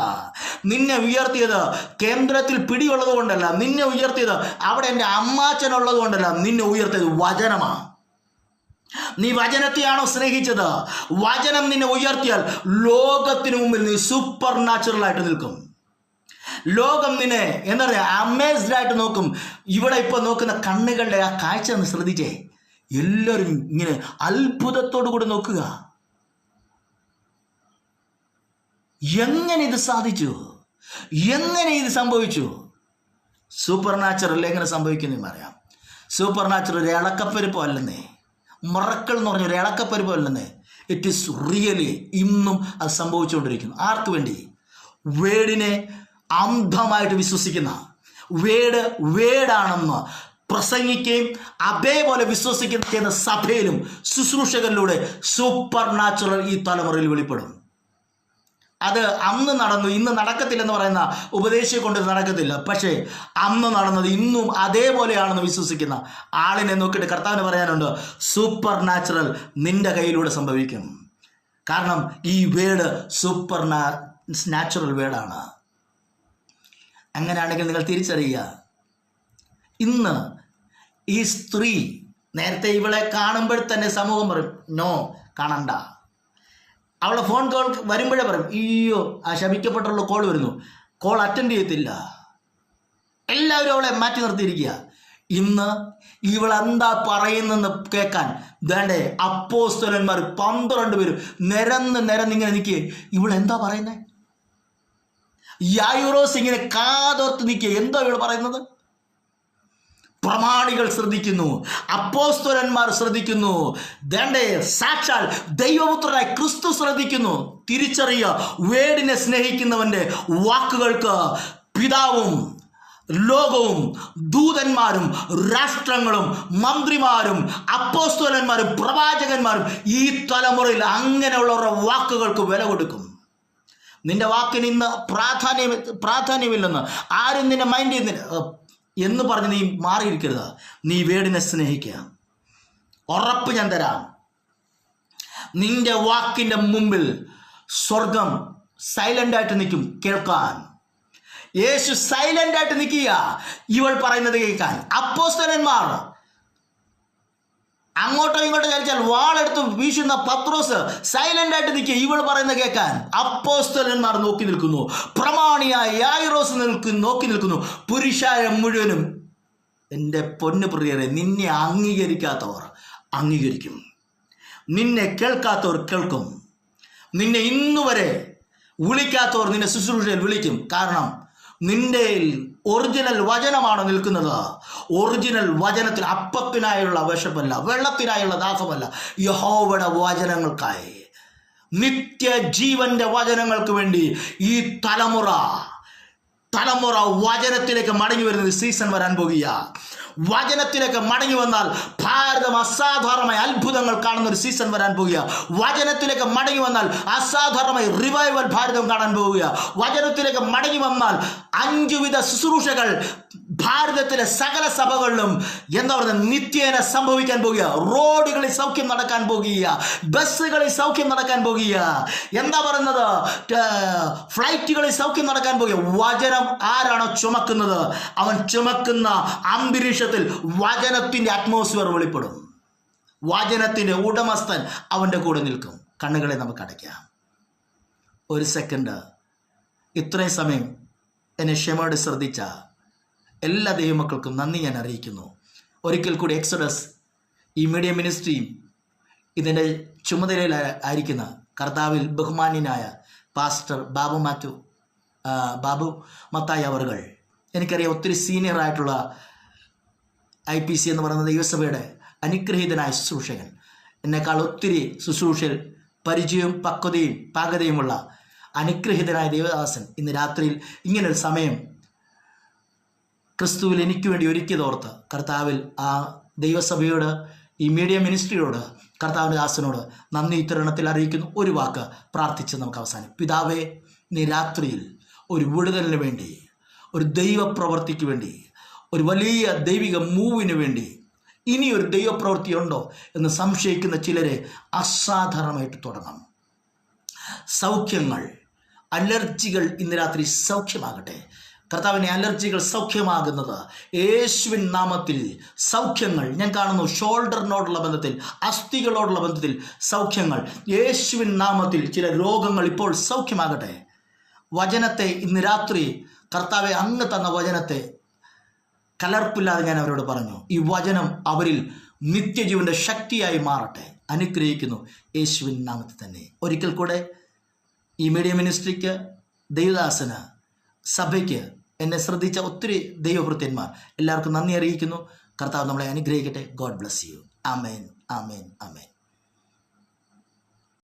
A: നിന്നെ ഉയർത്തിയത് കേന്ദ്രത്തിൽ പിടിയുള്ളത് കൊണ്ടല്ല, നിന്നെ ഉയർത്തിയത് അവിടെ എൻ്റെ അമ്മാച്ചനുള്ളത് കൊണ്ടല്ല, നിന്നെ ഉയർത്തിയത് വചനമാണ്. നീ വചനത്തെയാണോ സ്നേഹിച്ചത്? വചനം നിന്നെ ഉയർത്തിയാൽ ലോകത്തിന് മുമ്പിൽ നീ സൂപ്പർ നാച്ചുറലായിട്ട് നിൽക്കും. ലോകം നിന്നെ എന്താ പറയുക, അമേസ്ഡ് ആയിട്ട് നോക്കും. ഇവിടെ ഇപ്പോൾ നോക്കുന്ന കണ്ണുകളുടെ ആ കാഴ്ച ഒന്ന് ശ്രദ്ധിച്ചേ. എല്ലാവരും ഇങ്ങനെ അത്ഭുതത്തോടു കൂടി നോക്കുക. എങ്ങനെ ഇത് സാധിച്ചു? എങ്ങനെ ഇത് സംഭവിച്ചു? സൂപ്പർ നാച്ചുറൽ എങ്ങനെ സംഭവിക്കുന്നതെന്ന് പറയാം. സൂപ്പർ നാച്ചുറൽ ഒരു ഇളക്കപ്പരിപ്പോ അല്ലെന്നേ, മിറക്കിൾ എന്ന് പറഞ്ഞ ഒരു ഇളക്കപ്പരിപ്പോ അല്ലെന്നേ. ഇറ്റ് ഈസ് റിയലി ഇന്നും അത് സംഭവിച്ചുകൊണ്ടിരിക്കുന്നു. ആർക്ക് വേണ്ടി? വേടിനെ അന്ധമായിട്ട് വിശ്വസിക്കുന്ന, വേടാണെന്ന് പ്രസംഗിക്കുകയും അതേപോലെ വിശ്വസിക്കുകയും ചെയ്യുന്ന സഭയിലും ശുശ്രൂഷകളിലൂടെ സൂപ്പർ നാച്ചുറൽ ഈ തലമുറയിൽ വെളിപ്പെടും. അത് അന്ന് നടന്നു ഇന്ന് നടക്കത്തില്ലെന്ന് പറയുന്ന ഉപദേശിയെ കൊണ്ട് നടക്കത്തില്ല. പക്ഷേ അന്ന് നടന്നത് ഇന്നും അതേപോലെയാണെന്ന് വിശ്വസിക്കുന്ന ആളിനെ നോക്കിയിട്ട് കർത്താവിന് പറയാനുണ്ട്, സൂപ്പർ നാച്ചുറൽ നിന്റെ കയ്യിലൂടെ സംഭവിക്കും. കാരണം ഈ വേഡ് സൂപ്പർ നാച്ചുറൽ വേഡാണ്. അങ്ങനെയാണെങ്കിൽ നിങ്ങൾ തിരിച്ചറിയുക, ഇന്ന് ഈ സ്ത്രീ നേരത്തെ ഇവളെ കാണുമ്പോൾ തന്നെ സമൂഹം പറയും, നോ കാണണ്ട. അവളെ ഫോൺ കോൾ വരുമ്പോഴേ പറയും, അയ്യോ ആ ശപിക്കപ്പെട്ടുള്ള കോൾ വരുന്നു, കോൾ അറ്റൻഡ് ചെയ്യത്തില്ല. എല്ലാവരും അവളെ മാറ്റി നിർത്തിയിരിക്കുക. ഇന്ന് ഇവളെന്താ പറയുന്നെന്ന് കേൾക്കാൻ വേണ്ടേ അപ്പോസ്തലന്മാർ 12 പേരും നിരന്നിങ്ങനെ നിൽക്കുക. ഇവളെന്താ പറയുന്നത്? യായൂറോസ് ഇങ്ങനെ കാതോർത്ത് നിൽക്കുക. എന്താ ഇവൾ പറയുന്നത്? പ്രമാണികൾ ശ്രദ്ധിക്കുന്നു, അപ്പോസ്തലന്മാർ ശ്രദ്ധിക്കുന്നു, ദേണ്ടേ സാക്ഷാൽ ദൈവപുത്രനായ ക്രിസ്തു ശ്രദ്ധിക്കുന്നു. തിരിച്ചറിയുക, വേടിനെ സ്നേഹിക്കുന്നവന്റെ വാക്കുകൾക്ക് പിതാവും ലോകവും ദൂതന്മാരും രാഷ്ട്രങ്ങളും മന്ത്രിമാരും അപ്പോസ്തലന്മാരും പ്രവാചകന്മാരും ഈ തലമുറയിൽ അങ്ങനെയുള്ളവരുടെ വാക്കുകൾക്ക് വില കൊടുക്കും. നിന്റെ വാക്കിന് ഇന്ന് പ്രാധാന്യമില്ലെന്ന് ആരും നിന്നെ മൈൻഡ് ചെയ്യുന്നില്ല എന്ന് പറഞ്ഞ് നീ മാറിയിരിക്കരുത്. നീ വേടിനെ സ്നേഹിക്കുക. ഉറപ്പ് ഞാൻ തരാം, നിന്റെ വാക്കിൻ്റെ മുമ്പിൽ സ്വർഗം സൈലൻ്റായിട്ട് നിൽക്കും കേൾക്കാൻ. യേശു സൈലൻ്റായിട്ട് നിൽക്കുക, ഇവൾ പറയുന്നത് കേൾക്കാൻ. അപ്പോസ്തലന്മാർ അങ്ങോട്ടോ ഇങ്ങോട്ടോ ചലിച്ചാൽ വാളെടുത്ത് വീശുന്ന പത്രോസ് സൈലൻ്റായിട്ട് നിൽക്കുക, ഇവൾ പറയുന്നത് കേൾക്കാൻ. അപ്പോസ്തലന്മാർ നോക്കി നിൽക്കുന്നു, പ്രമാണിയായ യായിറോസ് നോക്കി നിൽക്കുന്നു. പുരുഷാരം മുഴുവനും എൻ്റെ പൊന്നു പ്രിയരെ, നിന്നെ അംഗീകരിക്കാത്തവർ അംഗീകരിക്കും, നിന്നെ കേൾക്കാത്തവർ കേൾക്കും, നിന്നെ ഇന്നുവരെ വിളിക്കാത്തവർ നിന്നെ ശുശ്രൂഷയിൽ വിളിക്കും. കാരണം നിന്റെ ഒറിജിനൽ വചനമാണ് നിൽക്കുന്നത്. ഒറിജിനൽ വചനത്തിൽ അപ്പത്തിനായുള്ള വിശപ്പല്ല, വെള്ളത്തിനായുള്ള ദാഹമല്ല, യഹോവയുടെ വചനങ്ങൾക്കായി, നിത്യജീവന്റെ വചനങ്ങൾക്ക് വേണ്ടി ഈ തലമുറ വചനത്തിലേക്ക് മടങ്ങി വരുന്ന സീസൺ വരാൻ പോകുക. വചനത്തിലേക്ക് മടങ്ങി വന്നാൽ ഭാരതം അസാധാരണമായ അത്ഭുതങ്ങൾ കാണുന്ന ഒരു സീസൺ വരാൻ പോകുക. വചനത്തിലേക്ക് മടങ്ങി വന്നാൽ അസാധാരണമായ റിവൈവൽ ഭാരതം കാണാൻ പോവുക. വചനത്തിലേക്ക് മടങ്ങി വന്നാൽ 5 വിധ ശുശ്രൂഷകൾ ഭാരതത്തിലെ സകല സഭകളിലും എന്താ പറയുക നിത്യേന സംഭവിക്കാൻ പോകുക. റോഡുകളിൽ സൗഖ്യം നടക്കാൻ പോകുക, ബസ്സുകളിൽ സൗഖ്യം നടക്കാൻ പോകുക, എന്താ പറയുന്നത് ഫ്ലൈറ്റുകളിൽ സൗഖ്യം നടക്കാൻ പോകുക. വചനം ആരാണോ ചുമക്കുന്നത്, അവൻ ചുമക്കുന്ന അന്തരീക്ഷത്തിൽ വചനത്തിന്റെ അറ്റ്മോസ്ഫിയർ വെളിപ്പെടും. വചനത്തിന്റെ ഉടമസ്ഥൻ അവൻ്റെ കൂടെ നിൽക്കും. കണ്ണുകളെ നമുക്ക് അടയ്ക്കാം. ഒരു സെക്കൻഡ് ഇത്രയും സമയം എന്നെ ക്ഷമയോടെ ശ്രദ്ധിച്ച എല്ലാ ദൈവമക്കൾക്കും നന്ദി ഞാൻ അറിയിക്കുന്നു. ഒരിക്കൽ കൂടി എക്സോഡസ് ഈ മീഡിയ മിനിസ്ട്രിയും ഇതിൻ്റെ ചുമതലയിൽ ആയിരിക്കുന്ന കർത്താവിൽ ബഹുമാന്യനായ പാസ്റ്റർ ബാബു മത്തായി അവർകൾ, എനിക്കറിയാം ഒത്തിരി സീനിയർ ആയിട്ടുള്ള IPC എന്ന് പറയുന്ന ദൈവസഭയുടെ അനുഗ്രഹീതനായ ശുശ്രൂഷകൻ, എന്നെക്കാൾ ഒത്തിരി ശുശ്രൂഷയിൽ പരിചയവും പക്വതയും പാകതയുമുള്ള അനുഗ്രഹീതനായ ദേവദാസൻ ഇന്ന് രാത്രിയിൽ ഇങ്ങനൊരു സമയം ക്രിസ്തുവിൽ എനിക്ക് വേണ്ടി ഒരുക്കിയതോർത്ത് കർത്താവിൽ ആ ദൈവസഭയോട്, ഈ മീഡിയ മിനിസ്ട്രിയോട്, കർത്താവിൻ്റെ ദാസനോട് നന്ദി ഇത്തരണത്തിൽ അറിയിക്കുന്നു. ഒരു വാക്ക് പ്രാർത്ഥിച്ച് നമുക്ക് അവസാനം. പിതാവേ, നീ രാത്രിയിൽ ഒരു വിടുതലിന് വേണ്ടി, ഒരു ദൈവപ്രവൃത്തിക്ക് വേണ്ടി, ഒരു വലിയ ദൈവിക മൂവിന് വേണ്ടി, ഇനിയൊരു ദൈവപ്രവൃത്തി ഉണ്ടോ എന്ന് സംശയിക്കുന്ന ചിലരെ അസാധാരണമായിട്ട് തുടങ്ങാം. സൗഖ്യങ്ങൾ, അലർജികൾ ഇന്ന് രാത്രി സൗഖ്യമാകട്ടെ. കർത്താവിനെ അലർജികൾ സൗഖ്യമാകുന്നത് യേശുവിൻ നാമത്തിൽ. സൗഖ്യങ്ങൾ ഞാൻ കാണുന്നു ഷോൾഡറിനോടുള്ള ബന്ധത്തിൽ, അസ്ഥികളോടുള്ള ബന്ധത്തിൽ സൗഖ്യങ്ങൾ യേശുവിൻ നാമത്തിൽ. ചില രോഗങ്ങൾ ഇപ്പോൾ സൗഖ്യമാകട്ടെ. വചനത്തെ ഇന്ന് രാത്രി കർത്താവെ അങ്ങ് തന്ന വചനത്തെ കലർപ്പില്ലാതെ ഞാൻ അവരോട് പറഞ്ഞു, ഈ വചനം അവരിൽ നിത്യജീവന്റെ ശക്തിയായി മാറട്ടെ. അനുഗ്രഹിക്കുന്നു യേശുവിൻ നാമത്തിൽ തന്നെ. ഒരിക്കൽ കൂടെ ഈ മീഡിയ മിനിസ്ട്രിക്ക്, ദൈവദാസന്, സഭയ്ക്ക്, എന്നെ ശ്രദ്ധിച്ച ഒത്തിരി ദൈവഭൃത്യന്മാർ എല്ലാവർക്കും നന്ദി അറിയിക്കുന്നു. കർത്താവ് നമ്മളെ അനുഗ്രഹിക്കട്ടെ. God bless you. Amen, amen, amen.